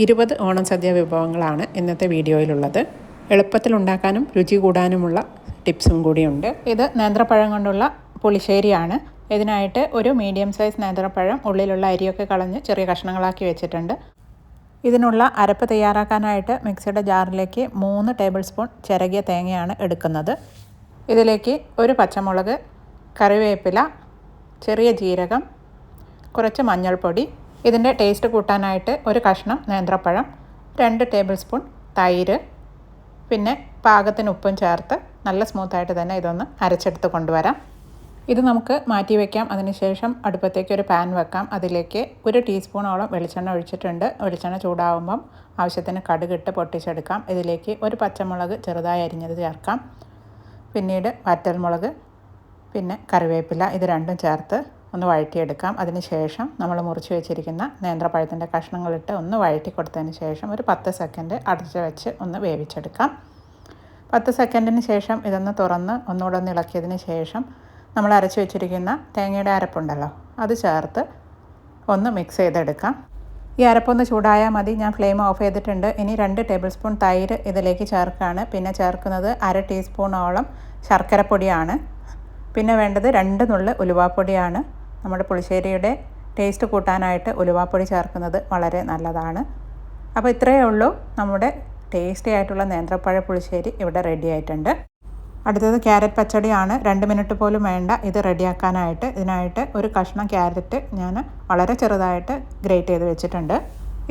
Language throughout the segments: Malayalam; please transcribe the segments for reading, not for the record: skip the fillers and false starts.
20 ഓണം സദ്യ വിഭവങ്ങളാണ് ഇന്നത്തെ വീഡിയോയിലുള്ളത്. എളുപ്പത്തിൽ ഉണ്ടാക്കാനും രുചി കൂടാനുമുള്ള ടിപ്സും കൂടിയുണ്ട്. ഇത് നേന്ത്രപ്പഴം കൊണ്ടുള്ള പുളിശ്ശേരിയാണ്. ഇതിനായിട്ട് ഒരു മീഡിയം സൈസ് നേന്ത്രപ്പഴം ഉള്ളിലുള്ള അരിയൊക്കെ കളഞ്ഞ് ചെറിയ കഷ്ണങ്ങളാക്കി വെച്ചിട്ടുണ്ട്. ഇതിനുള്ള അരപ്പ് തയ്യാറാക്കാനായിട്ട് മിക്സിയുടെ ജാറിലേക്ക് 3 ടേബിൾ സ്പൂൺ ചിരകിയ തേങ്ങയാണ് എടുക്കുന്നത്. ഇതിലേക്ക് ഒരു പച്ചമുളക്, കറിവേപ്പില, ചെറിയ ജീരകം, കുറച്ച് മഞ്ഞൾപ്പൊടി, ഇതിൻ്റെ ടേസ്റ്റ് കൂട്ടാനായിട്ട് ഒരു കഷ്ണം നേന്ത്രപ്പഴം, 2 ടേബിൾ സ്പൂൺ തൈര്, പിന്നെ പാകത്തിന് ഉപ്പും ചേർത്ത് നല്ല സ്മൂത്തായിട്ട് തന്നെ ഇതൊന്ന് അരച്ചെടുത്ത് കൊണ്ടുവരാം. ഇത് നമുക്ക് മാറ്റി വയ്ക്കാം. അതിനുശേഷം അടുപ്പത്തേക്ക് ഒരു പാൻ വെക്കാം. അതിലേക്ക് 1 ടീസ്പൂണോളം വെളിച്ചെണ്ണ ഒഴിച്ചിട്ടുണ്ട്. വെളിച്ചെണ്ണ ചൂടാവുമ്പം ആവശ്യത്തിന് കടുകിട്ട് പൊട്ടിച്ചെടുക്കാം. ഇതിലേക്ക് ഒരു പച്ചമുളക് ചെറുതായി അരിഞ്ഞത് ചേർക്കാം. പിന്നീട് വറ്റൽമുളക്, പിന്നെ കറിവേപ്പില, ഇത് രണ്ടും ചേർത്ത് ഒന്ന് വഴറ്റിയെടുക്കാം. അതിന് ശേഷം നമ്മൾ മുറിച്ച് വെച്ചിരിക്കുന്ന നേന്ത്രപ്പഴത്തിൻ്റെ കഷ്ണങ്ങളിട്ട് ഒന്ന് വഴറ്റി കൊടുത്തതിന് ശേഷം ഒരു 10 സെക്കൻഡ് അടച്ച് വെച്ച് ഒന്ന് വേവിച്ചെടുക്കാം. 10 സെക്കൻഡിന് ശേഷം ഇതൊന്ന് തുറന്ന് ഒന്നുകൂടെ ഒന്ന് ഇളക്കിയതിന് ശേഷം നമ്മൾ അരച്ച് വെച്ചിരിക്കുന്ന തേങ്ങയുടെ അരപ്പുണ്ടല്ലോ, അത് ചേർത്ത് ഒന്ന് മിക്സ് ചെയ്തെടുക്കാം. ഈ അരപ്പൊന്ന് ചൂടായാൽ മതി. ഞാൻ ഫ്ലെയിം ഓഫ് ചെയ്തിട്ടുണ്ട്. ഇനി 2 ടേബിൾ സ്പൂൺ തൈര് ഇതിലേക്ക് ചേർക്കുകയാണ്. പിന്നെ ചേർക്കുന്നത് 1/2 ടീസ്പൂണോളം ശർക്കരപ്പൊടിയാണ്. പിന്നെ വേണ്ടത് 2 നുള്ള് ഉലുവാപ്പൊടിയാണ്. നമ്മുടെ പുളിശ്ശേരിയുടെ ടേസ്റ്റ് കൂട്ടാനായിട്ട് ഉലുവാപ്പൊടി ചേർക്കുന്നത് വളരെ നല്ലതാണ്. അപ്പോൾ ഇത്രയേ ഉള്ളൂ. നമ്മുടെ ടേസ്റ്റി ആയിട്ടുള്ള നേന്ത്രപ്പഴ പുളിശ്ശേരി ഇവിടെ റെഡി ആയിട്ടുണ്ട്. അടുത്തത് ക്യാരറ്റ് പച്ചടിയാണ്. 2 മിനിറ്റ് പോലും വേണ്ട ഇത് റെഡിയാക്കാനായിട്ട്. ഇതിനായിട്ട് ഒരു കഷ്ണം ക്യാരറ്റ് ഞാൻ വളരെ ചെറുതായിട്ട് ഗ്രേറ്റ് ചെയ്ത് വെച്ചിട്ടുണ്ട്.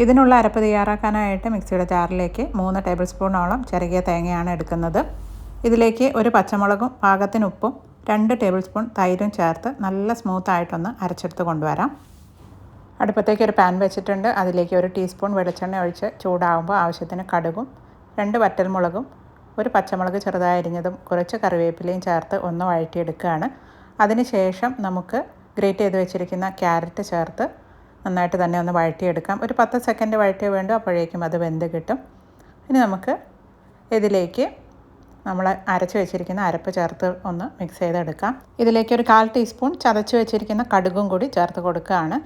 ഇതിനുള്ള അരപ്പ് തയ്യാറാക്കാനായിട്ട് മിക്സിയുടെ ജാറിലേക്ക് 3 ടേബിൾ സ്പൂണോളം ചിരകിയ തേങ്ങയാണ് എടുക്കുന്നത്. ഇതിലേക്ക് ഒരു പച്ചമുളകും പാകത്തിന് ഉപ്പും 2 ടേബിൾ സ്പൂൺ തൈരും ചേർത്ത് നല്ല സ്മൂത്തായിട്ടൊന്ന് അരച്ചെടുത്ത് കൊണ്ടുവരാം. അടുപ്പത്തേക്ക് ഒരു പാൻ വെച്ചിട്ടുണ്ട്. അതിലേക്ക് 1 ടീസ്പൂൺ വെളിച്ചെണ്ണ ഒഴിച്ച് ചൂടാവുമ്പോൾ ആവശ്യത്തിന് കടുകും 2 വറ്റൽമുളകും, ഒരു പച്ചമുളക് ചെറുതായി അരിഞ്ഞതും കുറച്ച് കറിവേപ്പിലയും ചേർത്ത് ഒന്ന് വഴറ്റിയെടുക്കുകയാണ്. അതിനുശേഷം നമുക്ക് ഗ്രേറ്റ് ചെയ്ത് വെച്ചിരിക്കുന്ന ക്യാരറ്റ് ചേർത്ത് നന്നായിട്ട് തന്നെ ഒന്ന് വഴറ്റിയെടുക്കാം. ഒരു 10 സെക്കൻഡ് വഴറ്റിയേ വേണ്ടു, അപ്പോഴേക്കും അത് വെന്ത് കിട്ടും. ഇനി നമുക്ക് ഇതിലേക്ക് നമ്മൾ അരച്ച് വെച്ചിരിക്കുന്ന അരപ്പ് ചേർത്ത് ഒന്ന് മിക്സ് ചെയ്തെടുക്കാം. ഇതിലേക്ക് ഒരു 1/4 ടീസ്പൂൺ ചതച്ച് വെച്ചിരിക്കുന്ന കടുകും കൂടി ചേർത്ത് കൊടുക്കുകയാണ്.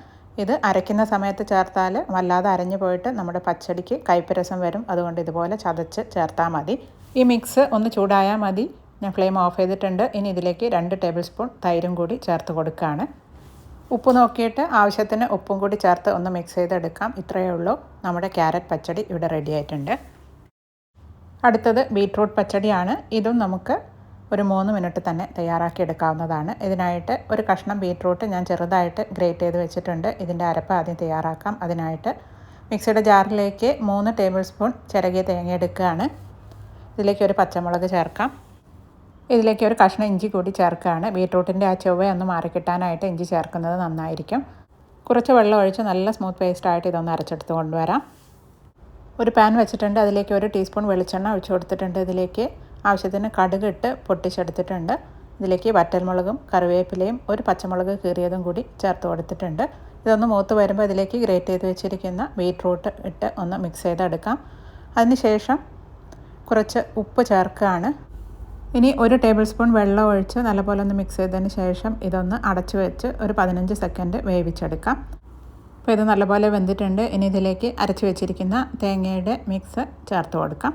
ഇത് അരയ്ക്കുന്ന സമയത്ത് ചേർത്താൽ വല്ലാതെ അരഞ്ഞു പോയിട്ട് നമ്മുടെ പച്ചടിക്ക് കയ്പ്പ് രസം വരും. അതുകൊണ്ട് ഇതുപോലെ ചതച്ച് ചേർത്താൽ മതി. ഈ മിക്സ് ഒന്ന് ചൂടായാൽ മതി. ഞാൻ ഫ്ലെയിം ഓഫ് ചെയ്തിട്ടുണ്ട്. ഇനി ഇതിലേക്ക് 2 ടേബിൾ സ്പൂൺ തൈരും കൂടി ചേർത്ത് കൊടുക്കുകയാണ്. ഉപ്പ് നോക്കിയിട്ട് ആവശ്യത്തിന് ഉപ്പും കൂടി ചേർത്ത് ഒന്ന് മിക്സ് ചെയ്തെടുക്കാം. ഇത്രയേ ഉള്ളൂ. നമ്മുടെ ക്യാരറ്റ് പച്ചടി ഇവിടെ റെഡി ആയിട്ടുണ്ട്. അടുത്തത് ബീട്രൂട്ട് പച്ചടിയാണ്. ഇതും നമുക്ക് ഒരു 3 മിനിറ്റ് തന്നെ തയ്യാറാക്കി എടുക്കാവുന്നതാണ്. ഇതിനായിട്ട് ഒരു കഷ്ണം ബീട്രൂട്ട് ഞാൻ ചെറുതായിട്ട് ഗ്രേറ്റ് ചെയ്ത് വെച്ചിട്ടുണ്ട്. ഇതിൻ്റെ അരപ്പ് ആദ്യം തയ്യാറാക്കാം. അതിനായിട്ട് മിക്സിയുടെ ജാറിലേക്ക് 3 ടേബിൾ സ്പൂൺ ചിരകിയ തേങ്ങ എടുക്കുകയാണ്. ഇതിലേക്ക് ഒരു പച്ചമുളക് ചേർക്കാം. ഇതിലേക്ക് ഒരു കഷ്ണം ഇഞ്ചി കൂടി ചേർക്കുകയാണ്. ബീട്രൂട്ടിൻ്റെ ആ ചൊവ്വയൊന്ന് മാറിക്കിട്ടാനായിട്ട് ഇഞ്ചി ചേർക്കുന്നത് നന്നായിരിക്കും. കുറച്ച് വെള്ളം ഒഴിച്ച് നല്ല സ്മൂത്ത് പേസ്റ്റായിട്ട് ഇതൊന്ന് അരച്ചെടുത്ത് കൊണ്ടുവരാം. ഒരു പാൻ വെച്ചിട്ടുണ്ട്. അതിലേക്ക് 1 ടീസ്പൂൺ വെളിച്ചെണ്ണ ഒഴിച്ച് കൊടുത്തിട്ടുണ്ട്. ഇതിലേക്ക് ആവശ്യത്തിന് കടുക് ഇട്ട് പൊട്ടിച്ചെടുത്തിട്ടുണ്ട്. ഇതിലേക്ക് വറ്റൽമുളകും കറിവേപ്പിലയും ഒരു പച്ചമുളക് കീറിയതും കൂടി ചേർത്ത് കൊടുത്തിട്ടുണ്ട്. ഇതൊന്ന് മൂത്ത് വരുമ്പോൾ ഇതിലേക്ക് ഗ്രേറ്റ് ചെയ്ത് വെച്ചിരിക്കുന്ന ബീട്രൂട്ട് ഇട്ട് ഒന്ന് മിക്സ് ചെയ്തെടുക്കാം. അതിനുശേഷം കുറച്ച് ഉപ്പ് ചേർക്കുകയാണ്. ഇനി 1 ടേബിൾ സ്പൂൺ വെള്ളം ഒഴിച്ച് നല്ലപോലെ ഒന്ന് മിക്സ് ചെയ്തതിന് ശേഷം ഇതൊന്ന് അടച്ചു വെച്ച് ഒരു 15 സെക്കൻഡ് വേവിച്ചെടുക്കാം. അപ്പോൾ ഇത് നല്ലപോലെ വെന്തിട്ടുണ്ട്. ഇനി ഇതിലേക്ക് അരച്ച് വെച്ചിരിക്കുന്ന തേങ്ങയുടെ മിക്സ് ചേർത്ത് കൊടുക്കാം.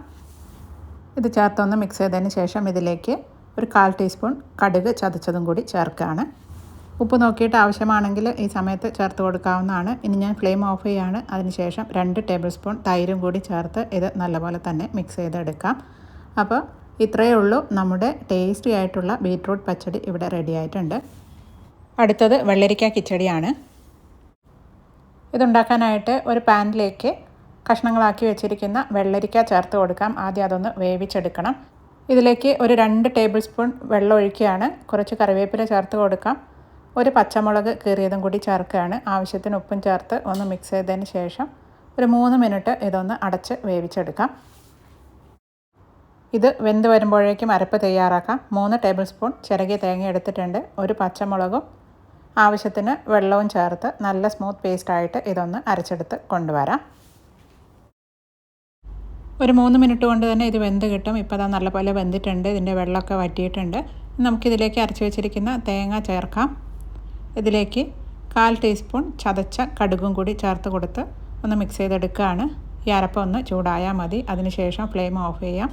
ഇത് ചേർത്തൊന്ന് മിക്സ് ചെയ്തതിന് ശേഷം ഇതിലേക്ക് ഒരു 1/4 ടീസ്പൂൺ കടുക് ചതച്ചതും കൂടി ചേർക്കുകയാണ്. ഉപ്പ് നോക്കിയിട്ട് ആവശ്യമാണെങ്കിൽ ഈ സമയത്ത് ചേർത്ത് കൊടുക്കാവുന്നതാണ്. ഇനി ഞാൻ ഫ്ലെയിം ഓഫ് ചെയ്യുകയാണ്. അതിനുശേഷം 2 ടേബിൾ സ്പൂൺ തൈരും കൂടി ചേർത്ത് ഇത് നല്ലപോലെ തന്നെ മിക്സ് ചെയ്തെടുക്കാം. അപ്പോൾ ഇത്രയേ ഉള്ളൂ. നമ്മുടെ ടേസ്റ്റി ആയിട്ടുള്ള ബീട്രൂട്ട് പച്ചടി ഇവിടെ റെഡി ആയിട്ടുണ്ട്. അടുത്തത് വെള്ളരിക്ക കിച്ചടിയാണ്. ഇതുണ്ടാക്കാനായിട്ട് ഒരു പാനിലേക്ക് കഷ്ണങ്ങളാക്കി വെച്ചിരിക്കുന്ന വെള്ളരിക്ക ചേർത്ത് കൊടുക്കാം. ആദ്യം അതൊന്ന് വേവിച്ചെടുക്കണം. ഇതിലേക്ക് ഒരു 2 ടേബിൾ സ്പൂൺ വെള്ളം ഒഴിക്കുകയാണ്. കുറച്ച് കറിവേപ്പില ചേർത്ത് കൊടുക്കാം. ഒരു പച്ചമുളക് കീറിയതും കൂടി ചേർക്കുകയാണ്. ആവശ്യത്തിന് ഉപ്പും ചേർത്ത് ഒന്ന് മിക്സ് ചെയ്തതിന് ശേഷം ഒരു 3 മിനിറ്റ് ഇതൊന്ന് അടച്ച് വേവിച്ചെടുക്കാം. ഇത് വെന്ത് വരുമ്പോഴേക്കും അരപ്പ് തയ്യാറാക്കാം. 3 ടേബിൾ സ്പൂൺ ചിരകിയ തേങ്ങ എടുത്തിട്ടുണ്ട്. ഒരു പച്ചമുളകും ആവശ്യത്തിന് വെള്ളവും ചേർത്ത് നല്ല സ്മൂത്ത് പേസ്റ്റായിട്ട് ഇതൊന്ന് അരച്ചെടുത്ത് കൊണ്ടുവരാം. ഒരു 3 മിനിറ്റ് കൊണ്ട് തന്നെ ഇത് വെന്ത് കിട്ടും. ഇപ്പോൾ അത് നല്ലപോലെ വെന്തിട്ടുണ്ട്. ഇതിൻ്റെ വെള്ളമൊക്കെ വറ്റിയിട്ടുണ്ട്. നമുക്കിതിലേക്ക് അരച്ച് വെച്ചിരിക്കുന്ന തേങ്ങ ചേർക്കാം. ഇതിലേക്ക് 1/4 ടീസ്പൂൺ ചതച്ച കടുകും കൂടി ചേർത്ത് കൊടുത്ത് ഒന്ന് മിക്സ് ചെയ്തെടുക്കുകയാണ്. ഈ അരപ്പ് ഒന്ന് ചൂടായാൽ മതി. അതിനുശേഷം ഫ്ലെയിം ഓഫ് ചെയ്യാം.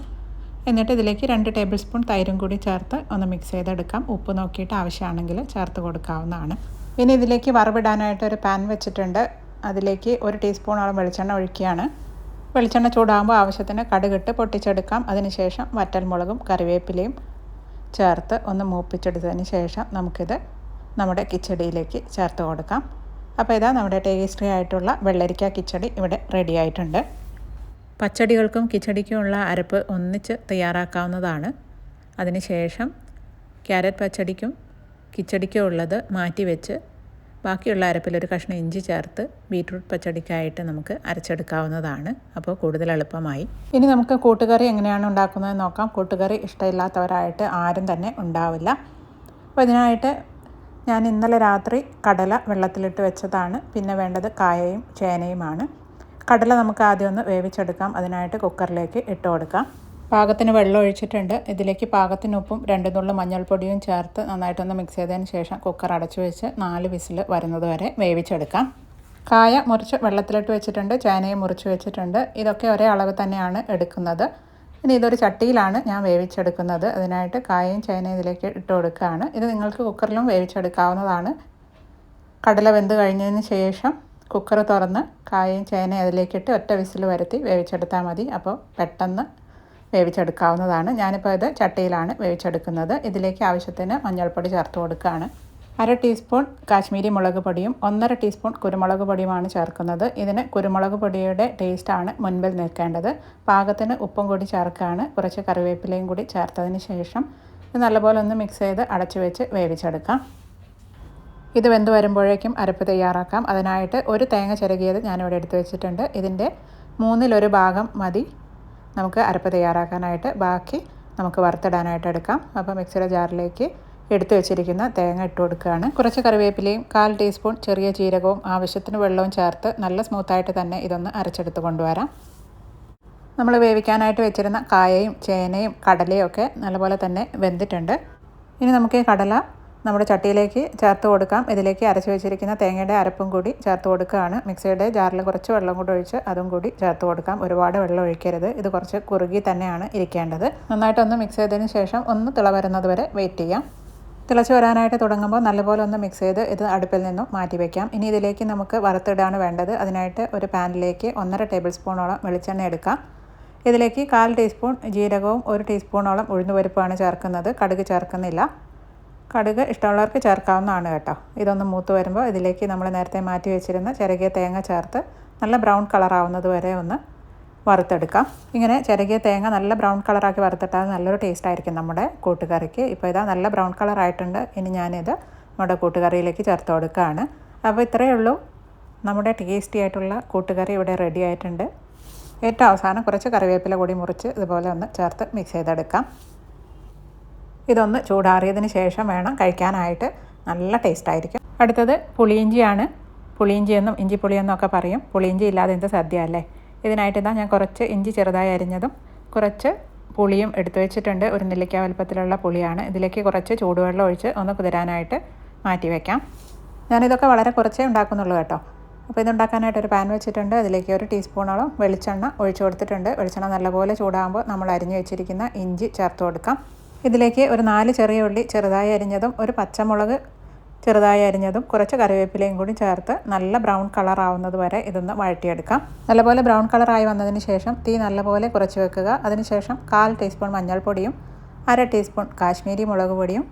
എന്നിട്ട് ഇതിലേക്ക് 2 ടേബിൾ സ്പൂൺ തൈരും കൂടി ചേർത്ത് ഒന്ന് മിക്സ് ചെയ്തെടുക്കാം. ഉപ്പ് നോക്കിയിട്ട് ആവശ്യമാണെങ്കിൽ ചേർത്ത് കൊടുക്കാവുന്നതാണ്. ഇനി ഇതിലേക്ക് വറവിടാനായിട്ട് ഒരു പാൻ വെച്ചിട്ടുണ്ട്. അതിലേക്ക് 1 ടീസ്പൂണോളം വെളിച്ചെണ്ണ ഒഴിക്കുകയാണ്. വെളിച്ചെണ്ണ ചൂടാകുമ്പോൾ ആവശ്യത്തിന് കടുകിട്ട് പൊട്ടിച്ചെടുക്കാം. അതിനുശേഷം വറ്റൽമുളകും കറിവേപ്പിലയും ചേർത്ത് ഒന്ന് മൂപ്പിച്ചെടുത്തതിന് ശേഷം നമുക്കിത് നമ്മുടെ കിച്ചടിയിലേക്ക് ചേർത്ത് കൊടുക്കാം. അപ്പോൾ ഇതാ നമ്മുടെ ടേസ്റ്റി ആയിട്ടുള്ള വെള്ളരിക്ക കിച്ചടി ഇവിടെ റെഡി ആയിട്ടുണ്ട്. പച്ചടികൾക്കും കിച്ചടിക്കുമുള്ള അരപ്പ് ഒന്നിച്ച് തയ്യാറാക്കാവുന്നതാണ്. അതിനുശേഷം ക്യാരറ്റ് പച്ചടിക്കും കിച്ചടിക്കും ഉള്ളത് മാറ്റി വെച്ച് ബാക്കിയുള്ള അരപ്പിലൊരു കഷ്ണം ഇഞ്ചി ചേർത്ത് ബീറ്റ്റൂട്ട് പച്ചടിക്കായിട്ട് നമുക്ക് അരച്ചെടുക്കാവുന്നതാണ്. അപ്പോൾ കൂടുതൽ എളുപ്പമായി. ഇനി നമുക്ക് കൂട്ടുകറി എങ്ങനെയാണ് ഉണ്ടാക്കുന്നതെന്ന് നോക്കാം. കൂട്ടുകറി ഇഷ്ടമില്ലാത്തവരായിട്ട് ആരും തന്നെ ഉണ്ടാവില്ല. അപ്പോൾ ഇതിനായിട്ട് ഞാൻ ഇന്നലെ രാത്രി കടല വെള്ളത്തിലിട്ട് വെച്ചതാണ്. പിന്നെ വേണ്ടത് കായയും ചേനയുമാണ്. കടല നമുക്ക് ആദ്യം ഒന്ന് വേവിച്ചെടുക്കാം. അതിനായിട്ട് കുക്കറിലേക്ക് ഇട്ട് കൊടുക്കാം. പാകത്തിന് വെള്ളം ഒഴിച്ചിട്ടുണ്ട്. ഇതിലേക്ക് പാകത്തിന് ഉപ്പും 2 നുള്ളു മഞ്ഞൾപ്പൊടിയും ചേർത്ത് നന്നായിട്ടൊന്ന് മിക്സ് ചെയ്തതിന് ശേഷം കുക്കർ അടച്ചു വെച്ച് 4 വിസിൽ വരുന്നത് വരെ വേവിച്ചെടുക്കാം. കായ മുറിച്ച് വെള്ളത്തിലിട്ട് വെച്ചിട്ടുണ്ട്. ചേനയും മുറിച്ച് വെച്ചിട്ടുണ്ട്. ഇതൊക്കെ ഒരേ അളവ് തന്നെയാണ് എടുക്കുന്നത്. ഇനി ഇതൊരു ചട്ടിയിലാണ് ഞാൻ വേവിച്ചെടുക്കുന്നത്. അതിനായിട്ട് കായയും ചേനയും ഇതിലേക്ക് ഇട്ട് കൊടുക്കുകയാണ്. ഇത് നിങ്ങൾക്ക് കുക്കറിലും വേവിച്ചെടുക്കാവുന്നതാണ്. കടല വെന്ത് കഴിഞ്ഞതിന് ശേഷം കുക്കർ തുറന്ന് കായയും ചേനയും അതിലേക്കിട്ട് ഒറ്റ വിസിൽ വരുത്തി വേവിച്ചെടുത്താൽ മതി. അപ്പോൾ പെട്ടെന്ന് വേവിച്ചെടുക്കാവുന്നതാണ്. ഞാനിപ്പോൾ ഇത് ചട്ടിയിലാണ് വേവിച്ചെടുക്കുന്നത്. ഇതിലേക്ക് ആവശ്യത്തിന് മഞ്ഞൾപ്പൊടി ചേർത്ത് കൊടുക്കുകയാണ്. 1/2 ടീസ്പൂൺ കാശ്മീരി മുളക് പൊടിയും 1/2 ടീസ്പൂൺ കുരുമുളക് പൊടിയുമാണ് ചേർക്കുന്നത്. ഇതിന് കുരുമുളക് പൊടിയുടെ ടേസ്റ്റാണ് മുൻപിൽ നിൽക്കേണ്ടത്. പാകത്തിന് ഉപ്പും കൂടി ചേർക്കുകയാണ്. കുറച്ച് കറിവേപ്പിലയും കൂടി ചേർത്തതിന് ശേഷം ഇത് നല്ലപോലെ ഒന്ന് മിക്സ് ചെയ്ത് അടച്ചു വെച്ച് വേവിച്ചെടുക്കാം. ഇത് വെന്ത് വരുമ്പോഴേക്കും അരപ്പ് തയ്യാറാക്കാം. അതിനായിട്ട് ഒരു തേങ്ങ ചിരകിയത് ഞാനിവിടെ എടുത്ത് വെച്ചിട്ടുണ്ട്. ഇതിൻ്റെ 1/3 ഭാഗം മതി നമുക്ക് അരപ്പ് തയ്യാറാക്കാനായിട്ട്. ബാക്കി നമുക്ക് വറുത്തിടാനായിട്ട് എടുക്കാം. അപ്പോൾ മിക്സിയുടെ ജാറിലേക്ക് എടുത്തു വെച്ചിരിക്കുന്ന തേങ്ങ ഇട്ട് കൊടുക്കുകയാണ്. കുറച്ച് കറിവേപ്പിലയും 1/4 ടീസ്പൂൺ ചെറിയ ജീരകവും ആവശ്യത്തിന് വെള്ളവും ചേർത്ത് നല്ല സ്മൂത്തായിട്ട് തന്നെ ഇതൊന്ന് അരച്ചെടുത്ത് കൊണ്ടുവരാം. നമ്മൾ വേവിക്കാനായിട്ട് വെച്ചിരുന്ന കായയും ചേനയും കടലയും ഒക്കെ നല്ലപോലെ തന്നെ വെന്തിട്ടുണ്ട്. ഇനി നമുക്ക് ഈ കടല നമ്മുടെ ചട്ടിയിലേക്ക് ചേർത്ത് കൊടുക്കാം. ഇതിലേക്ക് അരച്ച് വെച്ചിരിക്കുന്ന തേങ്ങയുടെ അരപ്പും കൂടി ചേർത്ത് കൊടുക്കുകയാണ്. മിക്സിയുടെ ജാറിൽ കുറച്ച് വെള്ളം കൂടി ഒഴിച്ച് അതും കൂടി ചേർത്ത് കൊടുക്കാം. ഒരുപാട് വെള്ളം ഒഴിക്കരുത്. ഇത് കുറച്ച് കുറുകി തന്നെയാണ് ഇരിക്കേണ്ടത്. നന്നായിട്ടൊന്ന് മിക്സ് ചെയ്തതിന് ശേഷം ഒന്ന് തിള വരുന്നത് വരെ വെയിറ്റ് ചെയ്യാം. തിളച്ച് വരാനായിട്ട് തുടങ്ങുമ്പോൾ നല്ലപോലെ ഒന്ന് മിക്സ് ചെയ്ത് ഇത് അടുപ്പിൽ നിന്നും മാറ്റി വയ്ക്കാം. ഇനി ഇതിലേക്ക് നമുക്ക് വറുത്തിടാണ് വേണ്ടത്. അതിനായിട്ട് ഒരു പാനിലേക്ക് 1.5 ടേബിൾ സ്പൂണോളം വെളിച്ചെണ്ണ എടുക്കാം. ഇതിലേക്ക് 1/4 ടീസ്പൂൺ ജീരകവും 1 ടീസ്പൂണോളം ഉഴുന്നുപരിപ്പാണ് ചേർക്കുന്നത്. കടുക് ചേർക്കുന്നില്ല. കടുക് ഇഷ്ടമുള്ളവർക്ക് ചേർക്കാവുന്നതാണ് കേട്ടോ. ഇതൊന്ന് മൂത്ത് വരുമ്പോൾ ഇതിലേക്ക് നമ്മൾ നേരത്തെ മാറ്റി വെച്ചിരുന്ന ചിരകിയ തേങ്ങ ചേർത്ത് നല്ല ബ്രൗൺ കളറാവുന്നത് വരെ ഒന്ന് വറുത്തെടുക്കാം. ഇങ്ങനെ ചിരകിയ തേങ്ങ നല്ല ബ്രൗൺ കളറാക്കി വറുത്തിട്ടാൽ നല്ലൊരു ടേസ്റ്റ് ആയിരിക്കും നമ്മുടെ കൂട്ടുകറിക്ക്. ഇപ്പോൾ ഇതാ നല്ല ബ്രൗൺ കളറായിട്ടുണ്ട്. ഇനി ഞാനിത് നമ്മുടെ കൂട്ടുകറിയിലേക്ക് ചേർത്ത് കൊടുക്കുകയാണ്. അപ്പോൾ ഇത്രയേ ഉള്ളൂ. നമ്മുടെ ടേസ്റ്റി ആയിട്ടുള്ള കൂട്ടുകറി ഇവിടെ റെഡി ആയിട്ടുണ്ട്. ഏറ്റവും അവസാനം കുറച്ച് കറിവേപ്പില കൂടി മുറിച്ച് ഇതുപോലെ ഒന്ന് ചേർത്ത് മിക്സ് ചെയ്തെടുക്കാം. ഇതൊന്ന് ചൂടാറിയതിന് ശേഷം വേണം കഴിക്കാനായിട്ട്. നല്ല ടേസ്റ്റായിരിക്കും. അടുത്തത് പുളിയിഞ്ചിയാണ്. പുളിയിഞ്ചിയെന്നും ഇഞ്ചിപ്പുളിയെന്നും ഒക്കെ പറയും. പുളിയിഞ്ചി ഇല്ലാതെ എന്ത് സദ്യ അല്ലേ. ഇതിനായിട്ട് ഇതാ ഞാൻ കുറച്ച് ഇഞ്ചി ചെറുതായി അരിഞ്ഞതും കുറച്ച് പുളിയും എടുത്തു വെച്ചിട്ടുണ്ട്. ഒരു നെല്ലിക്ക വലുപ്പത്തിലുള്ള പുളിയാണ്. ഇതിലേക്ക് കുറച്ച് ചൂടുവെള്ളം ഒഴിച്ച് ഒന്ന് കുതിരാനായിട്ട് മാറ്റി വയ്ക്കാം. ഞാനിതൊക്കെ വളരെ കുറച്ചേ ഉണ്ടാക്കുന്നുള്ളൂ കേട്ടോ. അപ്പോൾ ഇതുണ്ടാക്കാനായിട്ട് ഒരു പാൻ വെച്ചിട്ടുണ്ട്. അതിലേക്ക് 1 ടീസ്പൂണോളം വെളിച്ചെണ്ണ ഒഴിച്ചു കൊടുത്തിട്ടുണ്ട്. വെളിച്ചെണ്ണ നല്ലപോലെ ചൂടാകുമ്പോൾ നമ്മൾ അരിഞ്ഞു വെച്ചിരിക്കുന്ന ഇഞ്ചി ചേർത്ത് കൊടുക്കാം. ഇതിലേക്ക് ഒരു 4 ചെറിയ ഉള്ളി ചെറുതായി അരിഞ്ഞതും ഒരു പച്ചമുളക് ചെറുതായി അരിഞ്ഞതും കുറച്ച് കറിവേപ്പിലയും കൂടി ചേർത്ത് നല്ല ബ്രൗൺ കളറാവുന്നത് വരെ ഇതൊന്ന് വഴറ്റിയെടുക്കാം. നല്ലപോലെ ബ്രൗൺ കളറായി വന്നതിന് ശേഷം തീ നല്ലപോലെ കുറച്ച് വെക്കുക. അതിനുശേഷം 1/4 ടീസ്പൂൺ മഞ്ഞൾപ്പൊടിയും 1/2 ടീസ്പൂൺ കാശ്മീരി മുളക് പൊടിയും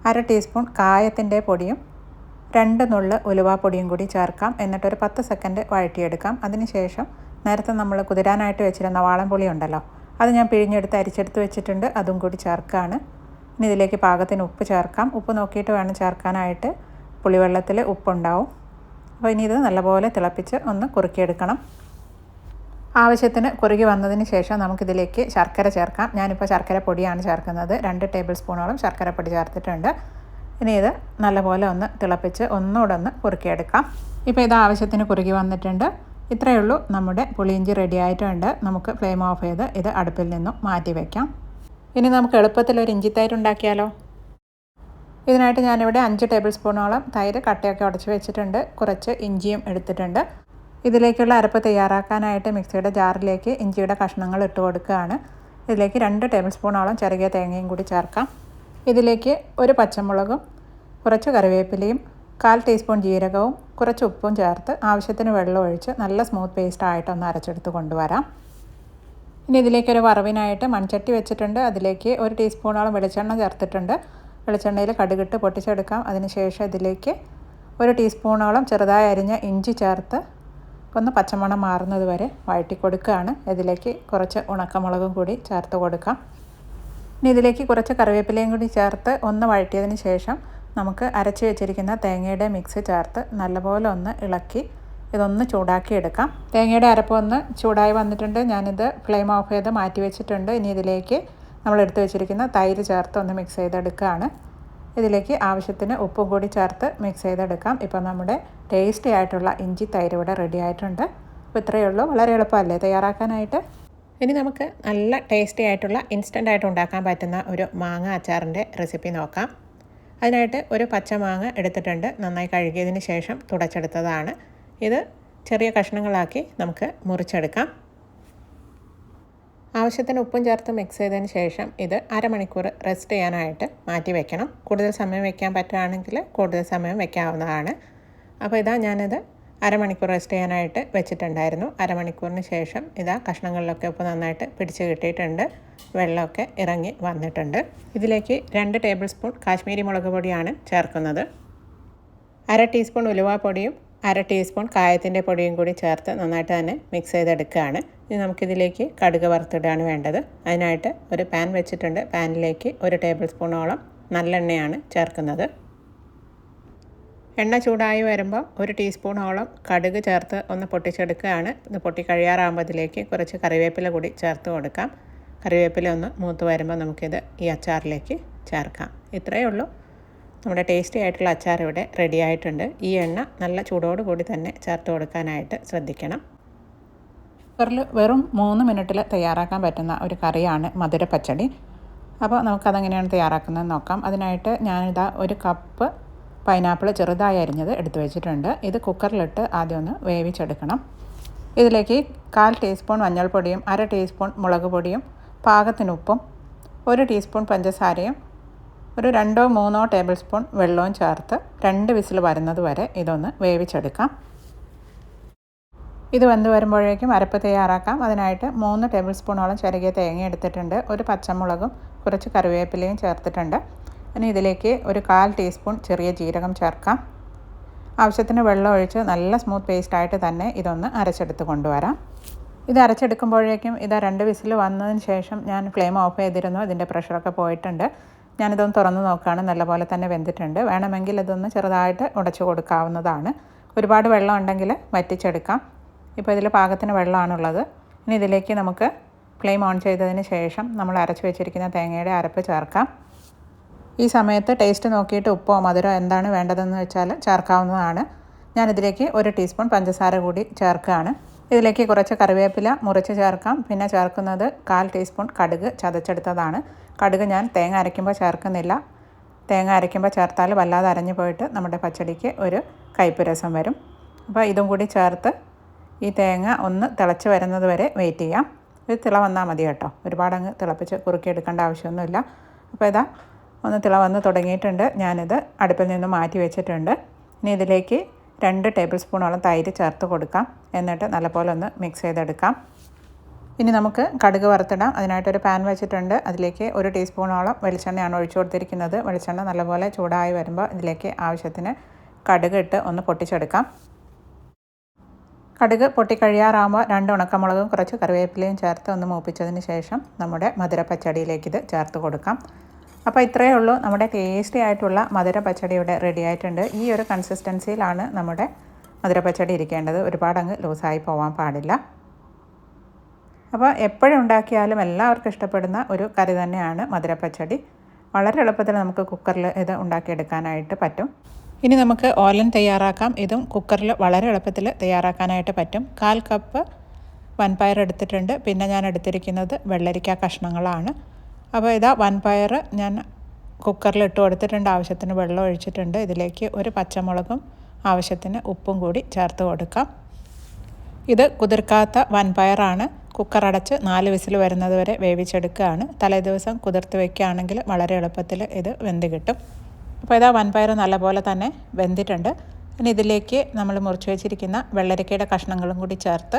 1/2 ടീസ്പൂൺ കായത്തിൻ്റെ പൊടിയും 2 നുള്ള് ഉലുവാപ്പൊടിയും കൂടി ചേർക്കാം. എന്നിട്ടൊരു 10 സെക്കൻഡ് വഴറ്റിയെടുക്കാം. അതിനുശേഷം നേരത്തെ നമ്മൾ കുതിരാനായിട്ട് വെച്ചിരുന്ന വാളൻപുളി ഉണ്ടല്ലോ, അത് ഞാൻ പിഴിഞ്ഞെടുത്ത് അരിച്ചെടുത്ത് വെച്ചിട്ടുണ്ട്. അതും കൂടി ചേർക്കുകയാണ്. ഇനി ഇതിലേക്ക് പാകത്തിന് ഉപ്പ് ചേർക്കാം. ഉപ്പ് നോക്കിയിട്ട് വേണം ചേർക്കാനായിട്ട്. പുളിവെള്ളത്തിൽ ഉപ്പുണ്ടാവും. അപ്പോൾ ഇനി ഇത് നല്ലപോലെ തിളപ്പിച്ച് ഒന്ന് കുറുക്കിയെടുക്കണം. ആവശ്യത്തിന് കുറുകി വന്നതിന് ശേഷം നമുക്കിതിലേക്ക് ശർക്കര ചേർക്കാം. ഞാനിപ്പോൾ ശർക്കര പൊടിയാണ് ചേർക്കുന്നത്. 2 ടേബിൾ സ്പൂണോളം ശർക്കര പൊടി ചേർത്തിട്ടുണ്ട്. ഇനി ഇത് നല്ലപോലെ ഒന്ന് തിളപ്പിച്ച് ഒന്നുകൂടെ ഒന്ന് കുറുക്കിയെടുക്കാം. ഇപ്പോൾ ഇത് ആവശ്യത്തിന് കുറുകി വന്നിട്ടുണ്ട്. ഇത്രയേ ഉള്ളൂ. നമ്മുടെ പുളിയിഞ്ചി റെഡി ആയിട്ടുണ്ട്. നമുക്ക് ഫ്ലെയിം ഓഫ് ചെയ്ത് ഇത് അടുപ്പിൽ നിന്നും മാറ്റി വയ്ക്കാം. ഇനി നമുക്ക് എളുപ്പത്തിലൊരു ഇഞ്ചിത്തൈര് ഉണ്ടാക്കിയാലോ. ഇതിനായിട്ട് ഞാനിവിടെ 5 ടേബിൾ സ്പൂണോളം തൈര് കട്ടയൊക്കെ ഉടച്ച് വെച്ചിട്ടുണ്ട്. കുറച്ച് ഇഞ്ചിയും എടുത്തിട്ടുണ്ട്. ഇതിലേക്കുള്ള അരപ്പ് തയ്യാറാക്കാനായിട്ട് മിക്സിയുടെ ജാറിലേക്ക് ഇഞ്ചിയുടെ കഷ്ണങ്ങൾ ഇട്ട് കൊടുക്കുകയാണ്. ഇതിലേക്ക് 2 ടേബിൾ സ്പൂണോളം ചിരകിയ തേങ്ങയും കൂടി ചേർക്കാം. ഇതിലേക്ക് ഒരു പച്ചമുളകും കുറച്ച് കറിവേപ്പിലയും 1/4 ടീസ്പൂൺ ജീരകവും കുറച്ച് ഉപ്പും ചേർത്ത് ആവശ്യത്തിന് വെള്ളം ഒഴിച്ച് നല്ല സ്മൂത്ത് പേസ്റ്റായിട്ടൊന്ന് അരച്ചെടുത്ത് കൊണ്ടുവരാം. ഇനി ഇതിലേക്കൊരു വറവിനായിട്ട് മൺചട്ടി വെച്ചിട്ടുണ്ട്. അതിലേക്ക് 1 ടീസ്പൂണോളം വെളിച്ചെണ്ണ ചേർത്തിട്ടുണ്ട്. വെളിച്ചെണ്ണയിൽ കടുകിട്ട് പൊട്ടിച്ചെടുക്കാം. അതിനുശേഷം ഇതിലേക്ക് 1 ടീസ്പൂണോളം ചെറുതായി അരിഞ്ഞ ഇഞ്ചി ചേർത്ത് ഒന്ന് പച്ചമണം മാറുന്നത് വരെ വഴറ്റി കൊടുക്കുകയാണ്. ഇതിലേക്ക് കുറച്ച് ഉണക്കമുളകും കൂടി ചേർത്ത് കൊടുക്കാം. ഇനി ഇതിലേക്ക് കുറച്ച് കറിവേപ്പിലയും കൂടി ചേർത്ത് ഒന്ന് വഴറ്റിയതിന് ശേഷം നമുക്ക് അരച്ച് വെച്ചിരിക്കുന്ന തേങ്ങയുടെ മിക്സ് ചേർത്ത് നല്ലപോലെ ഒന്ന് ഇളക്കി ഇതൊന്ന് ചൂടാക്കി എടുക്കാം. തേങ്ങയുടെ അരപ്പൊന്ന് ചൂടായി വന്നിട്ടുണ്ട്. ഞാനിത് ഫ്ലെയിം ഓഫ് ചെയ്ത് മാറ്റി വെച്ചിട്ടുണ്ട്. ഇനി ഇതിലേക്ക് നമ്മൾ എടുത്ത് വെച്ചിരിക്കുന്ന തൈര് ചേർത്ത് ഒന്ന് മിക്സ് ചെയ്തെടുക്കുകയാണ്. ഇതിലേക്ക് ആവശ്യത്തിന് ഉപ്പും കൂടി ചേർത്ത് മിക്സ് ചെയ്തെടുക്കാം. ഇപ്പോൾ നമ്മുടെ ടേസ്റ്റി ആയിട്ടുള്ള ഇഞ്ചി തൈര് ഇവിടെ റെഡി ആയിട്ടുണ്ട്. അപ്പോൾ ഇത്രയേ ഉള്ളൂ. വളരെ എളുപ്പമല്ലേ തയ്യാറാക്കാനായിട്ട്. ഇനി നമുക്ക് നല്ല ടേസ്റ്റി ആയിട്ടുള്ള ഇൻസ്റ്റൻ്റായിട്ട് ഉണ്ടാക്കാൻ പറ്റുന്ന ഒരു മാങ്ങ അച്ചാറിൻ്റെ റെസിപ്പി നോക്കാം. അതിനായിട്ട് ഒരു പച്ചമാങ്ങ എടുത്തിട്ടുണ്ട്. നന്നായി കഴുകിയതിന് ശേഷം തുടച്ചെടുത്തതാണ്. ഇത് ചെറിയ കഷ്ണങ്ങളാക്കി നമുക്ക് മുറിച്ചെടുക്കാം. ആവശ്യത്തിന് ഉപ്പും ചേർത്ത് മിക്സ് ചെയ്തതിന് ശേഷം ഇത് അരമണിക്കൂർ റെസ്റ്റ് ചെയ്യാനായിട്ട് മാറ്റി വയ്ക്കണം. കൂടുതൽ സമയം വയ്ക്കാൻ പറ്റുകയാണെങ്കിൽ കൂടുതൽ സമയം വയ്ക്കാവുന്നതാണ്. അപ്പോൾ ഇതാ ഞാനിത് അരമണിക്കൂർ റെസ്റ്റ് ചെയ്യാനായിട്ട് വെച്ചിട്ടുണ്ടായിരുന്നു. അരമണിക്കൂറിന് ശേഷം ഇതാ കഷ്ണങ്ങളിലൊക്കെ ഉപ്പ് നന്നായിട്ട് പിടിച്ച് കിട്ടിയിട്ടുണ്ട്. വെള്ളമൊക്കെ ഇറങ്ങി വന്നിട്ടുണ്ട്. ഇതിലേക്ക് 2 ടേബിൾ സ്പൂൺ കാശ്മീരി മുളക് പൊടിയാണ് ചേർക്കുന്നത്. 1/2 ടീസ്പൂൺ ഉലുവാപ്പൊടിയും 1/2 ടീസ്പൂൺ കായത്തിൻ്റെ പൊടിയും കൂടി ചേർത്ത് നന്നായിട്ട് തന്നെ മിക്സ് ചെയ്തെടുക്കുകയാണ്. ഇനി നമുക്കിതിലേക്ക് കടുക് വറുത്തിടാണ് വേണ്ടത്. അതിനായിട്ട് ഒരു പാൻ വെച്ചിട്ടുണ്ട്. പാനിലേക്ക് 1 ടേബിൾ സ്പൂണോളം നല്ലെണ്ണയാണ് ചേർക്കുന്നത്. എണ്ണ ചൂടായി വരുമ്പോൾ 1 ടീസ്പൂണോളം കടുക് ചേർത്ത് ഒന്ന് പൊട്ടിച്ചെടുക്കുകയാണ്. ഇത് പൊട്ടി കഴിയാറാകുമ്പോൾ ഇതിലേക്ക് കുറച്ച് കറിവേപ്പില കൂടി ചേർത്ത് കൊടുക്കാം. കറിവേപ്പില ഒന്ന് മൂത്ത് വരുമ്പോൾ നമുക്കിത് ഈ അച്ചാറിലേക്ക് ചേർക്കാം. ഇത്രയേ ഉള്ളൂ. നമ്മുടെ ടേസ്റ്റി ആയിട്ടുള്ള അച്ചാർ ഇവിടെ റെഡി ആയിട്ടുണ്ട്. ഈ എണ്ണ നല്ല ചൂടോടുകൂടി തന്നെ ചേർത്ത് കൊടുക്കാനായിട്ട് ശ്രദ്ധിക്കണം. വെറും 3 മിനിറ്റിൽ തയ്യാറാക്കാൻ പറ്റുന്ന ഒരു കറിയാണ് മധുര പച്ചടി. അപ്പോൾ നമുക്കതെങ്ങനെയാണ് തയ്യാറാക്കുന്നതെന്ന് നോക്കാം. അതിനായിട്ട് ഞാനിതാ 1 കപ്പ് പൈനാപ്പിൾ ചെറുതായി അരിഞ്ഞത് എടുത്തു വെച്ചിട്ടുണ്ട്. ഇത് കുക്കറിലിട്ട് ആദ്യം ഒന്ന് വേവിച്ചെടുക്കണം. ഇതിലേക്ക് 1/4 ടീസ്പൂൺ മഞ്ഞൾപ്പൊടിയും 1/2 ടീസ്പൂൺ മുളക് പൊടിയും പാകത്തിന് ഉപ്പും 1 ടീസ്പൂൺ പഞ്ചസാരയും 2-3 ടേബിൾ സ്പൂൺ വെള്ളവും ചേർത്ത് 2 വിസിൽ വരുന്നത് വരെ ഇതൊന്ന് വേവിച്ചെടുക്കാം. ഇത് വെന്ത് വരുമ്പോഴേക്കും അരപ്പ് തയ്യാറാക്കാം. അതിനായിട്ട് 3 ടേബിൾ സ്പൂണോളം ചിരകിയ തേങ്ങ എടുത്തിട്ടുണ്ട്. 1 പച്ചമുളകും കുറച്ച് കറിവേപ്പിലയും ചേർത്തിട്ടുണ്ട്. ഇനി ഇതിലേക്ക് 1/4 ടീസ്പൂൺ ചെറിയ ജീരകം ചേർക്കാം. ആവശ്യത്തിന് വെള്ളം ഒഴിച്ച് നല്ല സ്മൂത്ത് പേസ്റ്റായിട്ട് തന്നെ ഇതൊന്ന് അരച്ചെടുത്ത് കൊണ്ടുവരാം. ഇത് അരച്ചെടുക്കുമ്പോഴേക്കും 2 വിസിൽ വന്നതിന് ശേഷം ഞാൻ ഫ്ലെയിം ഓഫ് ചെയ്തിരുന്നു. ഇതിൻ്റെ പ്രഷറൊക്കെ പോയിട്ടുണ്ട്. ഞാനിതൊന്ന് തുറന്ന് നോക്കുകയാണ്. നല്ലപോലെ തന്നെ വെന്തിട്ടുണ്ട്. വേണമെങ്കിൽ ഇതൊന്ന് ചെറുതായിട്ട് ഉടച്ചു കൊടുക്കാവുന്നതാണ്. ഒരുപാട് വെള്ളം ഉണ്ടെങ്കിൽ വറ്റിച്ചെടുക്കാം. ഇപ്പോൾ ഇതിൽ പാകത്തിന് വെള്ളമാണുള്ളത്. ഇനി ഇതിലേക്ക് നമുക്ക് ഫ്ലെയിം ഓൺ ചെയ്തതിന് ശേഷം നമ്മൾ അരച്ച് വെച്ചിരിക്കുന്ന തേങ്ങയുടെ അരപ്പ് ചേർക്കാം. ഈ സമയത്ത് ടേസ്റ്റ് നോക്കിയിട്ട് ഉപ്പോ മധുരമോ എന്താണ് വേണ്ടതെന്ന് വെച്ചാൽ ചേർക്കാവുന്നതാണ്. ഞാനിതിലേക്ക് 1 ടീസ്പൂൺ പഞ്ചസാര കൂടി ചേർക്കുകയാണ്. ഇതിലേക്ക് കുറച്ച് കറിവേപ്പില മുറിച്ച് ചേർക്കാം. പിന്നെ ചേർക്കുന്നത് 1/4 ടീസ്പൂൺ കടുക് ചതച്ചെടുത്തതാണ്. കടുക് ഞാൻ തേങ്ങ അരയ്ക്കുമ്പോൾ ചേർക്കുന്നില്ല. തേങ്ങ അരയ്ക്കുമ്പോൾ ചേർത്താൽ വല്ലാതെ അരഞ്ഞു പോയിട്ട് നമ്മുടെ പച്ചടിക്ക് ഒരു കയ്പ്പ് രസം വരും. അപ്പോൾ ഇതും കൂടി ചേർത്ത് ഈ തേങ്ങ ഒന്ന് തിളച്ച് വരുന്നത് വരെ വെയിറ്റ് ചെയ്യാം. ഇത് തിള വന്നാൽ മതി കേട്ടോ. ഒരുപാടങ്ങ് തിളപ്പിച്ച് കുറുക്കിയെടുക്കേണ്ട ആവശ്യമൊന്നുമില്ല. അപ്പോൾ ഇതാ ഒന്ന് തിള വന്ന് തുടങ്ങിയിട്ടുണ്ട്. ഞാനിത് അടുപ്പിൽ നിന്ന് മാറ്റി വെച്ചിട്ടുണ്ട്. ഇനി ഇതിലേക്ക് 2 ടേബിൾ സ്പൂണോളം തൈര് ചേർത്ത് കൊടുക്കാം. എന്നിട്ട് നല്ലപോലെ ഒന്ന് മിക്സ് ചെയ്തെടുക്കാം. ഇനി നമുക്ക് കടുക് വറുത്തിടാം. അതിനായിട്ടൊരു പാൻ വെച്ചിട്ടുണ്ട്. അതിലേക്ക് 1 ടീസ്പൂണോളം വെളിച്ചെണ്ണയാണ് ഒഴിച്ചു കൊടുത്തിരിക്കുന്നത്. വെളിച്ചെണ്ണ നല്ലപോലെ ചൂടായി വരുമ്പോൾ ഇതിലേക്ക് ആവശ്യത്തിന് കടുക് ഇട്ട് ഒന്ന് പൊട്ടിച്ചെടുക്കാം. കടുക് പൊട്ടിക്കഴിയാറാകുമ്പോൾ 2 ഉണക്കമുളകും കുറച്ച് കറിവേപ്പിലയും ചേർത്ത് ഒന്ന് മൂപ്പിച്ചതിന് ശേഷം നമ്മുടെ മധുര പച്ചടിയിലേക്ക് ഇത് ചേർത്ത് കൊടുക്കാം. അപ്പോൾ ഇത്രയേ ഉള്ളൂ. നമ്മുടെ ടേസ്റ്റി ആയിട്ടുള്ള മധുര പച്ചടി ഇവിടെ റെഡി ആയിട്ടുണ്ട്. ഈ ഒരു കൺസിസ്റ്റൻസിയിലാണ് നമ്മുടെ മധുര പച്ചടി ഇരിക്കേണ്ടത്. ഒരുപാടങ്ങ് ലൂസായി പോകാൻ പാടില്ല. അപ്പോൾ എപ്പോഴും ഉണ്ടാക്കിയാലും എല്ലാവർക്കും ഇഷ്ടപ്പെടുന്ന ഒരു കറി തന്നെയാണ് മധുര പച്ചടി. വളരെ എളുപ്പത്തിൽ നമുക്ക് കുക്കറിൽ ഇത് ഉണ്ടാക്കിയെടുക്കാനായിട്ട് പറ്റും. ഇനി നമുക്ക് ഓലൻ തയ്യാറാക്കാം. ഇതും കുക്കറിൽ വളരെ എളുപ്പത്തിൽ തയ്യാറാക്കാനായിട്ട് പറ്റും. 1/4 കപ്പ് വൻപയർ എടുത്തിട്ടുണ്ട്. പിന്നെ ഞാൻ എടുത്തിരിക്കുന്നത് വെള്ളരിക്ക കഷ്ണങ്ങളാണ്. അപ്പോൾ ഇതാ വൻപയർ ഞാൻ കുക്കറിൽ ഇട്ട് കൊടുത്തിട്ടുണ്ട്. ആവശ്യത്തിന് വെള്ളം ഒഴിച്ചിട്ടുണ്ട്. ഇതിലേക്ക് 1 പച്ചമുളകും ആവശ്യത്തിന് ഉപ്പും കൂടി ചേർത്ത് കൊടുക്കാം. ഇത് കുതിർക്കാത്ത വൻപയറാണ്. കുക്കർ അടച്ച് 4 വിസിൽ വരുന്നത് വരെ വേവിച്ചെടുക്കുകയാണ്. തലേദിവസം കുതിർത്ത് വയ്ക്കുകയാണെങ്കിൽ വളരെ എളുപ്പത്തിൽ ഇത് വെന്ത് കിട്ടും. അപ്പോൾ ഇതാ വൻപയർ നല്ലപോലെ തന്നെ വെന്തിട്ടുണ്ട്. ഇനി ഇതിലേക്ക് നമ്മൾ മുറിച്ച് വെച്ചിരിക്കുന്ന വെള്ളരിക്കയുടെ കഷ്ണങ്ങളും കൂടി ചേർത്ത്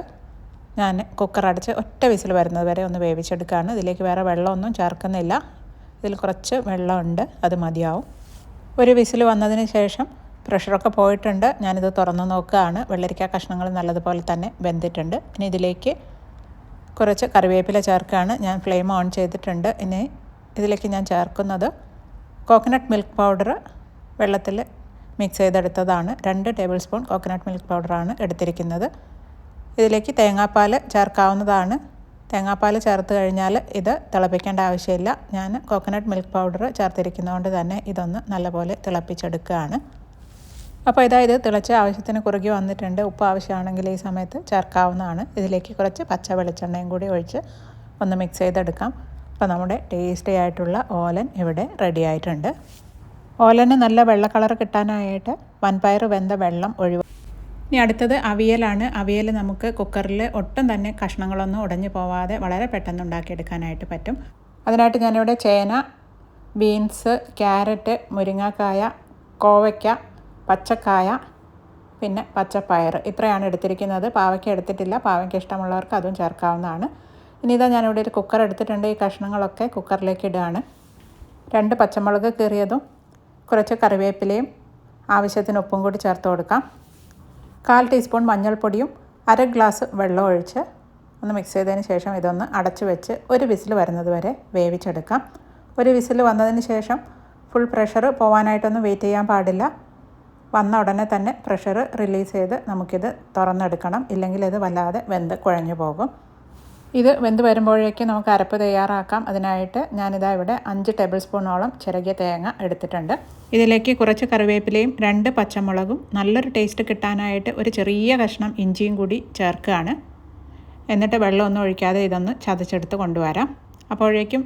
ഞാൻ കുക്കർ അടച്ച് ഒറ്റ വിസിൽ വരുന്നത് വരെ ഒന്ന് വേവിച്ചെടുക്കുകയാണ്. ഇതിലേക്ക് വേറെ വെള്ളമൊന്നും ചേർക്കുന്നില്ല. ഇതിൽ കുറച്ച് വെള്ളമുണ്ട്, അത് മതിയാവും. ഒരു വിസിൽ വന്നതിന് ശേഷം പ്രഷറൊക്കെ പോയിട്ടുണ്ട്. ഞാനിത് തുറന്ന് നോക്കുകയാണ്. വെള്ളരിക്ക കഷ്ണങ്ങൾ നല്ലതുപോലെ തന്നെ വെന്തിട്ടുണ്ട്. ഇനി ഇതിലേക്ക് കുറച്ച് കറിവേപ്പില ചേർക്കുകയാണ്. ഞാൻ ഫ്ലെയിം ഓൺ ചെയ്തിട്ടുണ്ട്. ഇനി ഇതിലേക്ക് ഞാൻ ചേർക്കുന്നത് കോക്കനട്ട് മിൽക്ക് പൗഡർ വെള്ളത്തിൽ മിക്സ് ചെയ്തെടുത്തതാണ്. 2 ടേബിൾ സ്പൂൺ കോക്കനട്ട് മിൽക്ക് പൗഡറാണ് എടുത്തിരിക്കുന്നത്. ഇതിലേക്ക് തേങ്ങാപ്പാൽ ചേർക്കാവുന്നതാണ്. തേങ്ങാപ്പാൽ ചേർത്ത് കഴിഞ്ഞാൽ ഇത് തിളപ്പിക്കേണ്ട ആവശ്യമില്ല. ഞാൻ കോക്കനട്ട് മിൽക്ക് പൗഡർ ചേർത്തിരിക്കുന്നതുകൊണ്ട് തന്നെ ഇതൊന്ന് നല്ലപോലെ തിളപ്പിച്ചെടുക്കുകയാണ്. അപ്പോൾ ഇത് തിളച്ച് ആവശ്യത്തിന് കുറുകി വന്നിട്ടുണ്ട്. ഉപ്പ് ആവശ്യമാണെങ്കിൽ ഈ സമയത്ത് ചേർക്കാവുന്നതാണ്. ഇതിലേക്ക് കുറച്ച് പച്ച വെളിച്ചെണ്ണയും കൂടി ഒഴിച്ച് ഒന്ന് മിക്സ് ചെയ്തെടുക്കാം. അപ്പോൾ നമ്മുടെ ടേസ്റ്റി ആയിട്ടുള്ള ഓലൻ ഇവിടെ റെഡി ആയിട്ടുണ്ട്. ഓലന് നല്ല വെള്ള കളർ കിട്ടാനായിട്ട് വൻപയർ വെന്ത വെള്ളം ഇനി അടുത്തത് അവിയലാണ്. അവിയൽ നമുക്ക് കുക്കറിൽ ഒട്ടും തന്നെ കഷ്ണങ്ങളൊന്നും ഉടഞ്ഞു പോവാതെ വളരെ പെട്ടെന്ന് ഉണ്ടാക്കിയെടുക്കാനായിട്ട് പറ്റും. അതിനായിട്ട് ഞാനിവിടെ ചേന, ബീൻസ്, ക്യാരറ്റ്, മുരിങ്ങക്കായ, കോവയ്ക്ക, പച്ചക്കായ, പിന്നെ പച്ചപ്പയർ ഇത്രയാണ് എടുത്തിരിക്കുന്നത്. പാവയ്ക്ക എടുത്തിട്ടില്ല. പാവയ്ക്ക ഇഷ്ടമുള്ളവർക്ക് അതും ചേർക്കാവുന്നതാണ്. ഇനി ഞാനിവിടെ ഒരു കുക്കർ എടുത്തിട്ടുണ്ട്. ഈ കഷ്ണങ്ങളൊക്കെ കുക്കറിലേക്ക് ഇടുകയാണ്. 2 പച്ചമുളക് കീറിയതും കുറച്ച് കറിവേപ്പിലയും ആവശ്യത്തിന് ഉപ്പും കൂടി ചേർത്ത് കൊടുക്കാം. 1/4 ടീസ്പൂൺ മഞ്ഞൾപ്പൊടിയും 1/2 ഗ്ലാസ് വെള്ളം ഒഴിച്ച് ഒന്ന് മിക്സ് ചെയ്തതിന് ശേഷം ഇതൊന്ന് അടച്ചു വെച്ച് ഒരു വിസിൽ വരുന്നത് വരെ വേവിച്ചെടുക്കാം. ഒരു വിസിൽ വന്നതിന് ശേഷം ഫുൾ പ്രഷർ പോകാനായിട്ടൊന്നും വെയിറ്റ് ചെയ്യാൻ പാടില്ല. വന്ന ഉടനെ തന്നെ പ്രഷർ റിലീസ് ചെയ്ത് നമുക്കിത് തുറന്നെടുക്കണം. ഇല്ലെങ്കിൽ ഇത് വല്ലാതെ വെന്ത് കുഴഞ്ഞു പോകും. ഇത് വെന്ത് വരുമ്പോഴേക്ക് നമുക്ക് അരപ്പ് തയ്യാറാക്കാം. അതിനായിട്ട് ഞാനിതാ ഇവിടെ 5 ടേബിൾ സ്പൂണോളം ചിരകിയ തേങ്ങ എടുത്തിട്ടുണ്ട്. ഇതിലേക്ക് കുറച്ച് കറിവേപ്പിലയും 2 പച്ചമുളകും നല്ലൊരു ടേസ്റ്റ് കിട്ടാനായിട്ട് ഒരു ചെറിയ കഷ്ണം ഇഞ്ചിയും കൂടി ചേർക്കുകയാണ്. എന്നിട്ട് വെള്ളമൊന്നും ഒഴിക്കാതെ ഇതൊന്ന് ചതച്ചെടുത്ത് കൊണ്ടുവരാം. അപ്പോഴേക്കും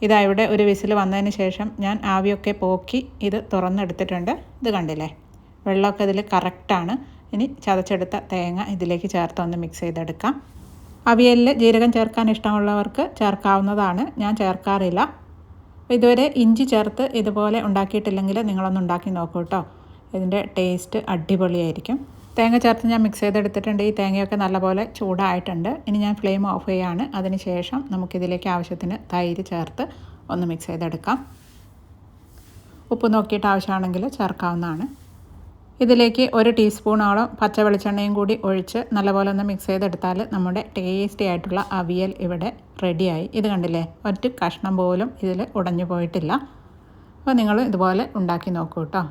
ഇവിടെ ഒരു വിസിൽ വന്നതിന് ശേഷം ഞാൻ ആവിയൊക്കെ പോക്കി ഇത് തുറന്നെടുത്തിട്ടുണ്ട്. ഇത് കണ്ടില്ലേ, വെള്ളമൊക്കെ ഇതിൽ കറക്റ്റാണ്. ഇനി ചതച്ചെടുത്ത തേങ്ങ ഇതിലേക്ക് ചേർത്ത് ഒന്ന് മിക്സ് ചെയ്തെടുക്കാം. അവിയലിൽ ജീരകം ചേർക്കാൻ ഇഷ്ടമുള്ളവർക്ക് ചേർക്കാവുന്നതാണ്. ഞാൻ ചേർക്കാറില്ല. ഇതുവരെ ഇഞ്ചി ചേർത്ത് ഇതുപോലെ ഉണ്ടാക്കിയിട്ടില്ലെങ്കിൽ നിങ്ങളൊന്ന് ഉണ്ടാക്കി നോക്കൂ കേട്ടോ. ഇതിൻ്റെ ടേസ്റ്റ് അടിപൊളിയായിരിക്കും. തേങ്ങ ചേർത്ത് ഞാൻ മിക്സ് ചെയ്തെടുത്തിട്ടുണ്ട്. ഈ തേങ്ങയൊക്കെ നല്ലപോലെ ചൂടായിട്ടുണ്ട്. ഇനി ഞാൻ ഫ്ലെയിം ഓഫ് ചെയ്യുകയാണ്. അതിന് ശേഷം നമുക്കിതിലേക്ക് ആവശ്യത്തിന് തൈര് ചേർത്ത് ഒന്ന് മിക്സ് ചെയ്തെടുക്കാം. ഉപ്പ് നോക്കിയിട്ട് ആവശ്യമാണെങ്കിൽ ചേർക്കാവുന്നതാണ്. ഇതിലേക്ക് 1 ടീസ്പൂണോളം പച്ച വെളിച്ചെണ്ണയും കൂടി ഒഴിച്ച് നല്ലപോലെ ഒന്ന് മിക്സ് ചെയ്തെടുത്താൽ നമ്മുടെ ടേസ്റ്റി ആയിട്ടുള്ള അവിയൽ ഇവിടെ റെഡിയായി. ഇത് കണ്ടില്ലേ, ഒറ്റ കഷ്ണം പോലും ഇതിൽ ഉടഞ്ഞു പോയിട്ടില്ല. അപ്പോൾ നിങ്ങൾ ഇതുപോലെ ഉണ്ടാക്കി നോക്കൂ കേട്ടോ.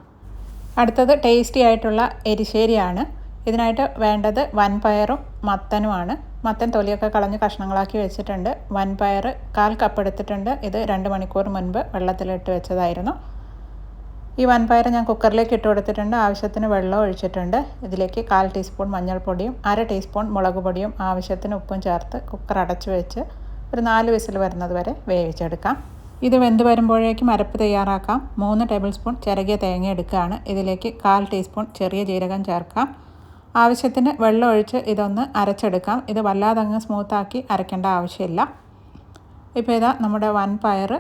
അടുത്തത് ടേസ്റ്റി ആയിട്ടുള്ള എരിശ്ശേരിയാണ്. ഇതിനായിട്ട് വേണ്ടത് വൻപയറും മത്തനുമാണ്. മത്തൻ തൊലിയൊക്കെ കളഞ്ഞ് കഷ്ണങ്ങളാക്കി വെച്ചിട്ടുണ്ട്. വൻപയർ 1/4 കപ്പ് എടുത്തിട്ടുണ്ട്. ഇത് 2 മണിക്കൂർ മുൻപ് വെള്ളത്തിലിട്ട് വെച്ചതായിരുന്നു. ഈ വൻപയർ ഞാൻ കുക്കറിലേക്ക് ഇട്ട് കൊടുത്തിട്ടുണ്ട്. ആവശ്യത്തിന് വെള്ളം ഒഴിച്ചിട്ടുണ്ട്. ഇതിലേക്ക് 1/4 ടീസ്പൂൺ മഞ്ഞൾപ്പൊടിയും 1/2 ടീസ്പൂൺ മുളക് പൊടിയും ആവശ്യത്തിന് ഉപ്പും ചേർത്ത് കുക്കർ അടച്ച് വെച്ച് ഒരു 4 വിസിൽ വരുന്നത് വരെ വേവിച്ചെടുക്കാം. ഇത് വെന്ത് വരുമ്പോഴേക്കും അരപ്പ് തയ്യാറാക്കാം. 3 ടേബിൾ സ്പൂൺ ചിരകിയ തേങ്ങ എടുക്കുകയാണ്. ഇതിലേക്ക് 1/4 ടീസ്പൂൺ ചെറിയ ജീരകം ചേർക്കാം. ആവശ്യത്തിന് വെള്ളം ഒഴിച്ച് ഇതൊന്ന് അരച്ചെടുക്കാം. ഇത് വല്ലാതെ അങ്ങ് സ്മൂത്താക്കി അരയ്ക്കേണ്ട ആവശ്യമില്ല. ഇപ്പോൾ നമ്മുടെ വൻപയർ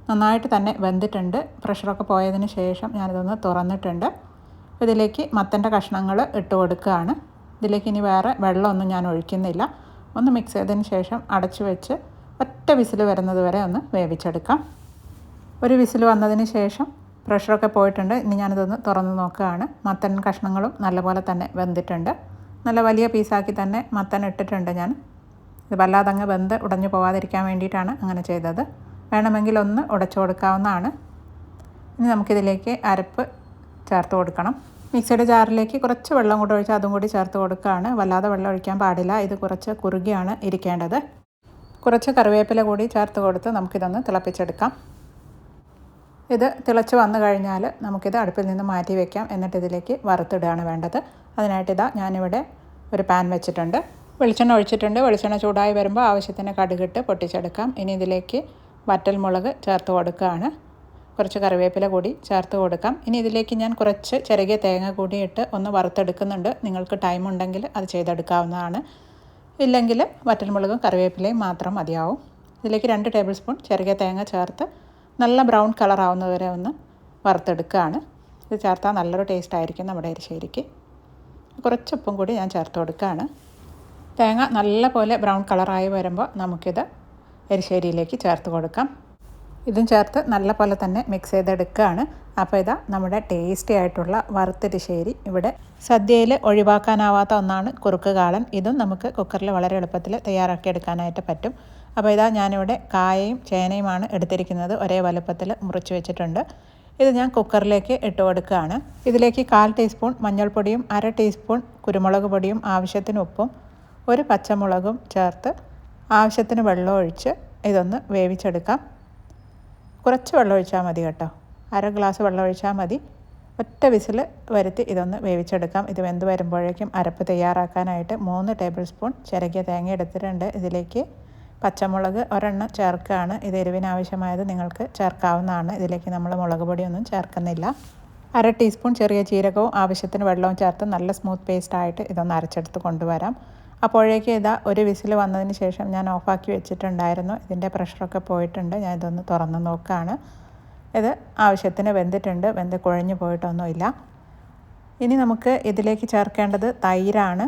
നന്നായിട്ട് തന്നെ വെന്തിട്ടുണ്ട്. പ്രഷറൊക്കെ പോയതിന് ശേഷം ഞാനിതൊന്ന് തുറന്നിട്ടുണ്ട്. ഇതിലേക്ക് മത്തൻ്റെ കഷ്ണങ്ങൾ ഇട്ട് കൊടുക്കുകയാണ്. ഇതിലേക്ക് ഇനി വേറെ വെള്ളമൊന്നും ഞാൻ ഒഴിക്കുന്നില്ല. ഒന്ന് മിക്സ് ചെയ്തതിന് ശേഷം അടച്ചു വെച്ച് ഒറ്റ വിസിൽ വരുന്നത് വരെ ഒന്ന് വേവിച്ചെടുക്കാം. ഒരു വിസിൽ വന്നതിന് ശേഷം പ്രഷറൊക്കെ പോയിട്ടുണ്ട്. ഇനി ഞാനിതൊന്ന് തുറന്ന് നോക്കുകയാണ്. മത്തൻ കഷ്ണങ്ങളും നല്ലപോലെ തന്നെ വെന്തിട്ടുണ്ട്. നല്ല വലിയ പീസാക്കി തന്നെ മത്തൻ ഇട്ടിട്ടുണ്ട് ഞാൻ. ഇത് വല്ലാതെ അങ്ങ് വെന്ത് ഉടഞ്ഞു പോകാതിരിക്കാൻ വേണ്ടിയിട്ടാണ് അങ്ങനെ ചെയ്തത്. വേണമെങ്കിൽ ഒന്ന് ഉടച്ചു കൊടുക്കാവുന്നതാണ്. ഇനി നമുക്കിതിലേക്ക് അരപ്പ് ചേർത്ത് കൊടുക്കണം. മിക്സിയുടെ ജാറിലേക്ക് കുറച്ച് വെള്ളം കൂടി ഒഴിച്ച് അതും കൂടി ചേർത്ത് കൊടുക്കുകയാണ്. വല്ലാതെ വെള്ളം ഒഴിക്കാൻ പാടില്ല. ഇത് കുറച്ച് കുറുകിയാണ് ഇരിക്കേണ്ടത്. കുറച്ച് കറിവേപ്പില കൂടി ചേർത്ത് കൊടുത്ത് നമുക്കിതൊന്ന് തിളപ്പിച്ചെടുക്കാം. ഇത് തിളച്ച് വന്നു കഴിഞ്ഞാൽ നമുക്കിത് അടുപ്പിൽ നിന്ന് മാറ്റി വയ്ക്കാം. എന്നിട്ട് ഇതിലേക്ക് വറുത്തിടുകയാണ് വേണ്ടത്. അതിനായിട്ട് ഞാനിവിടെ ഒരു പാൻ വെച്ചിട്ടുണ്ട്. വെളിച്ചെണ്ണ ഒഴിച്ചിട്ടുണ്ട്. വെളിച്ചെണ്ണ ചൂടായി വരുമ്പോൾ ആവശ്യത്തിന് കടുകിട്ട് പൊട്ടിച്ചെടുക്കാം. ഇനി ഇതിലേക്ക് വറ്റൽമുളക് ചേർത്ത് കൊടുക്കുകയാണ്. കുറച്ച് കറിവേപ്പില കൂടി ചേർത്ത് കൊടുക്കാം. ഇനി ഇതിലേക്ക് ഞാൻ കുറച്ച് ചിരകിയ തേങ്ങ കൂടി ഇട്ട് ഒന്ന് വറുത്തെടുക്കുന്നുണ്ട്. നിങ്ങൾക്ക് ടൈം ഉണ്ടെങ്കിൽ അത് ചെയ്തെടുക്കാവുന്നതാണ്. ഇല്ലെങ്കിൽ വറ്റൽമുളകും കറിവേപ്പിലയും മാത്രം മതിയാവും. ഇതിലേക്ക് 2 ടേബിൾ സ്പൂൺ ചിരകിയ തേങ്ങ ചേർത്ത് നല്ല ബ്രൗൺ കളർ ആവുന്നതുവരെ ഒന്ന് വറുത്തെടുക്കുകയാണ്. ഇത് ചേർത്താൽ നല്ലൊരു ടേസ്റ്റ് ആയിരിക്കും നമ്മുടെ എരിശ്ശേരിക്ക്. കുറച്ച് ഉപ്പും കൂടി ഞാൻ ചേർത്ത് കൊടുക്കുകയാണ്. തേങ്ങ നല്ല പോലെ ബ്രൗൺ കളറായി വരുമ്പോൾ നമുക്കിത് എരിശ്ശേരിയിലേക്ക് ചേർത്ത് കൊടുക്കാം. ഇതും ചേർത്ത് നല്ല പോലെ തന്നെ മിക്സ് ചെയ്തെടുക്കുകയാണ്. അപ്പോൾ ഇതാ നമ്മുടെ ടേസ്റ്റി ആയിട്ടുള്ള വറുത്തെരിശ്ശേരി ഇവിടെ. സദ്യയിൽ ഒഴിവാക്കാനാവാത്ത ഒന്നാണ് കുറുക്ക് കാളൻ. ഇതും നമുക്ക് കുക്കറിൽ വളരെ എളുപ്പത്തിൽ തയ്യാറാക്കി എടുക്കാനായിട്ട് പറ്റും. അപ്പോൾ ഇതാ ഞാനിവിടെ കായയും ചേനയുമാണ് എടുത്തിരിക്കുന്നത്. ഒരേ വലുപ്പത്തിൽ മുറിച്ച് വെച്ചിട്ടുണ്ട്. ഇത് ഞാൻ കുക്കറിലേക്ക് ഇട്ട് കൊടുക്കുകയാണ്. ഇതിലേക്ക് 1/4 ടീസ്പൂൺ മഞ്ഞൾപ്പൊടിയും 1/2 ടീസ്പൂൺ കുരുമുളക് പൊടിയും ആവശ്യത്തിന് ഉപ്പും 1 പച്ചമുളകും ചേർത്ത് ആവശ്യത്തിന് വെള്ളം ഒഴിച്ച് ഇതൊന്ന് വേവിച്ചെടുക്കാം. കുറച്ച് വെള്ളം ഒഴിച്ചാൽ മതി കേട്ടോ. 1/2 ഗ്ലാസ് വെള്ളം ഒഴിച്ചാൽ മതി. ഒറ്റ വിസിൽ വരുത്തി ഇതൊന്ന് വേവിച്ചെടുക്കാം. ഇത് വെന്ത് വരുമ്പോഴേക്കും അരപ്പ് തയ്യാറാക്കാനായിട്ട് 3 ടേബിൾ സ്പൂൺ ചിരകിയ തേങ്ങ എടുത്തിട്ടുണ്ട്. ഇതിലേക്ക് പച്ചമുളക് ഒരെണ്ണം ചേർക്കുകയാണ്. ഇത് എരിവിനാവശ്യമായത് നിങ്ങൾക്ക് ചേർക്കാവുന്നതാണ്. ഇതിലേക്ക് നമ്മൾ മുളക് പൊടിയൊന്നും ചേർക്കുന്നില്ല. 1/2 ടീസ്പൂൺ ചെറിയ ജീരകവും ആവശ്യത്തിന് വെള്ളവും ചേർത്ത് നല്ല സ്മൂത്ത് പേസ്റ്റായിട്ട് ഇതൊന്ന് അരച്ചെടുത്ത് കൊണ്ടുവരാം. അപ്പോഴേക്ക് ഇതാ ഒരു വിസിൽ വന്നതിന് ശേഷം ഞാൻ ഓഫാക്കി വെച്ചിട്ടുണ്ടായിരുന്നു. ഇതിൻ്റെ പ്രഷറൊക്കെ പോയിട്ടുണ്ട്. ഞാൻ ഇതൊന്ന് തുറന്ന് നോക്കുകയാണ്. ഇത് ആവശ്യത്തിന് വെന്തിട്ടുണ്ട്. വെന്ത് കുഴഞ്ഞു പോയിട്ടൊന്നുമില്ല. ഇനി നമുക്ക് ഇതിലേക്ക് ചേർക്കേണ്ടത് തൈരാണ്.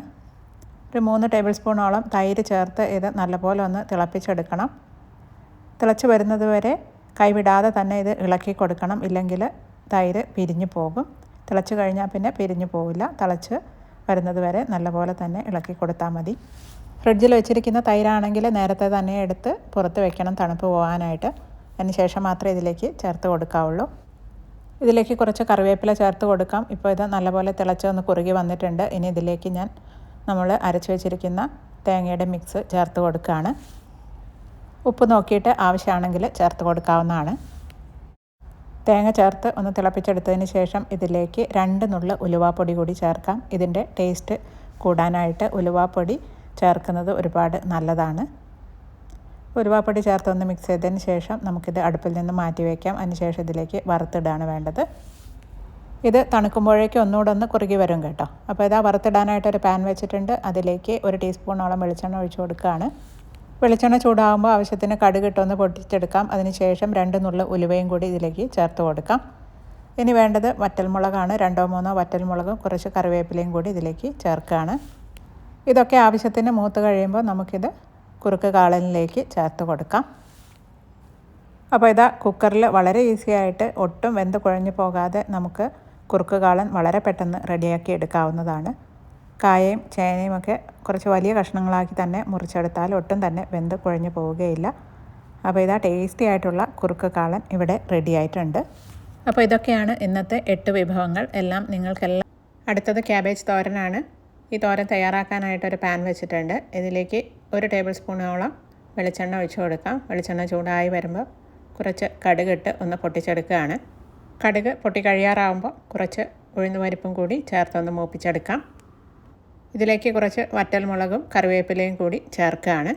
ഒരു 3 ടേബിൾ സ്പൂണോളം തൈര് ചേർത്ത് ഇത് നല്ലപോലെ ഒന്ന് തിളപ്പിച്ചെടുക്കണം. തിളച്ച് വരുന്നത് വരെ കൈവിടാതെ തന്നെ ഇത് ഇളക്കി കൊടുക്കണം. ഇല്ലെങ്കിൽ തൈര് പിരിഞ്ഞു പോകും. തിളച്ച് കഴിഞ്ഞാൽ പിന്നെ പിരിഞ്ഞു പോവില്ല. തിളച്ച് വരുന്നത് വരെ നല്ലപോലെ തന്നെ ഇളക്കി കൊടുത്താൽ മതി. ഫ്രിഡ്ജിൽ വെച്ചിരിക്കുന്ന തൈരാണെങ്കിൽ നേരത്തെ തന്നെ എടുത്ത് പുറത്ത് വെക്കണം, തണുപ്പ് പോകാനായിട്ട്. അതിന് ശേഷം മാത്രമേ ഇതിലേക്ക് ചേർത്ത് കൊടുക്കാവുള്ളൂ. ഇതിലേക്ക് കുറച്ച് കറിവേപ്പില ചേർത്ത് കൊടുക്കാം. ഇപ്പോൾ ഇത് നല്ലപോലെ തിളച്ച് ഒന്ന് കുറുകി വന്നിട്ടുണ്ട്. ഇനി ഇതിലേക്ക് നമ്മൾ അരച്ച് വെച്ചിരിക്കുന്ന തേങ്ങയുടെ മിക്സ് ചേർത്ത് കൊടുക്കുകയാണ്. ഉപ്പ് നോക്കിയിട്ട് ആവശ്യമാണെങ്കിൽ ചേർത്ത് കൊടുക്കാവുന്നതാണ്. തേങ്ങ ചേർത്ത് ഒന്ന് തിളപ്പിച്ചെടുത്തതിന് ശേഷം ഇതിലേക്ക് 2 നുള്ള് ഉലുവാപ്പൊടി കൂടി ചേർക്കാം. ഇതിൻ്റെ ടേസ്റ്റ് കൂടാനായിട്ട് ഉലുവാപ്പൊടി ചേർക്കുന്നത് ഒരുപാട് നല്ലതാണ്. ഉലുവാപ്പൊടി ചേർത്ത് ഒന്ന് മിക്സ് ചെയ്തതിന് ശേഷം നമുക്കിത് അടുപ്പിൽ നിന്ന് മാറ്റി വയ്ക്കാം. അതിനുശേഷം ഇതിലേക്ക് വറുത്തിടാണ് വേണ്ടത്. ഇത് തണുക്കുമ്പോഴേക്കും ഒന്നുകൂടെ ഒന്ന് കുറുകി വരും കേട്ടോ. അപ്പോൾ ഇതാ വറുത്തിടാനായിട്ടൊരു പാൻ വെച്ചിട്ടുണ്ട്. അതിലേക്ക് 1 ടീസ്പൂണോളം വെളിച്ചെണ്ണ ഒഴിച്ച് കൊടുക്കുകയാണ്. വെളിച്ചെണ്ണ ചൂടാകുമ്പോൾ ആവശ്യത്തിന് കടുകിട്ടൊന്ന് പൊട്ടിച്ചെടുക്കാം. അതിനുശേഷം 2 നുള്ള് ഉലുവയും കൂടി ഇതിലേക്ക് ചേർത്ത് കൊടുക്കാം. ഇനി വേണ്ടത് വറ്റൽമുളകാണ്. 2-3 വറ്റൽമുളകും കുറച്ച് കറിവേപ്പിലയും കൂടി ഇതിലേക്ക് ചേർക്കുകയാണ്. ഇതൊക്കെ ആവശ്യത്തിന് മൂത്ത് കഴിയുമ്പോൾ നമുക്കിത് കുറുക്ക് കാളനിലേക്ക് ചേർത്ത് കൊടുക്കാം. അപ്പോൾ ഇതാ കുക്കറിൽ വളരെ ഈസി ആയിട്ട് ഒട്ടും വെന്ത് കുഴഞ്ഞു പോകാതെ നമുക്ക് കുറുക്ക് കാളൻ വളരെ പെട്ടെന്ന് റെഡിയാക്കി എടുക്കാവുന്നതാണ്. കായയും ചേനയും ഒക്കെ കുറച്ച് വലിയ കഷ്ണങ്ങളാക്കി തന്നെ മുറിച്ചെടുത്താൽ ഒട്ടും തന്നെ വെന്ത് കുഴഞ്ഞു പോവുകയില്ല. അപ്പോൾ ഇതാ ടേസ്റ്റി ആയിട്ടുള്ള കുറുക്ക് കാളൻ ഇവിടെ റെഡി ആയിട്ടുണ്ട്. അപ്പോൾ ഇതൊക്കെയാണ് ഇന്നത്തെ 8 വിഭവങ്ങൾ. എല്ലാം നിങ്ങൾക്കെല്ലാം. അടുത്തത് ക്യാബേജ് തോരനാണ്. ഈ തോരൻ തയ്യാറാക്കാനായിട്ടൊരു പാൻ വെച്ചിട്ടുണ്ട്. ഇതിലേക്ക് 1 ടേബിൾ സ്പൂണോളം വെളിച്ചെണ്ണ ഒഴിച്ച് കൊടുക്കാം. വെളിച്ചെണ്ണ ചൂടായി വരുമ്പോൾ കുറച്ച് കടുകിട്ട് ഒന്ന് പൊട്ടിച്ചെടുക്കുകയാണ്. കടുക് പൊട്ടി കഴിയാറാകുമ്പോൾ കുറച്ച് ഉഴുന്ന് പരിപ്പും കൂടി ചേർത്തൊന്ന് മൂപ്പിച്ചെടുക്കാം. ഇതിലേക്ക് കുറച്ച് വറ്റൽമുളകും കറിവേപ്പിലയും കൂടി ചേർക്കുകയാണ്.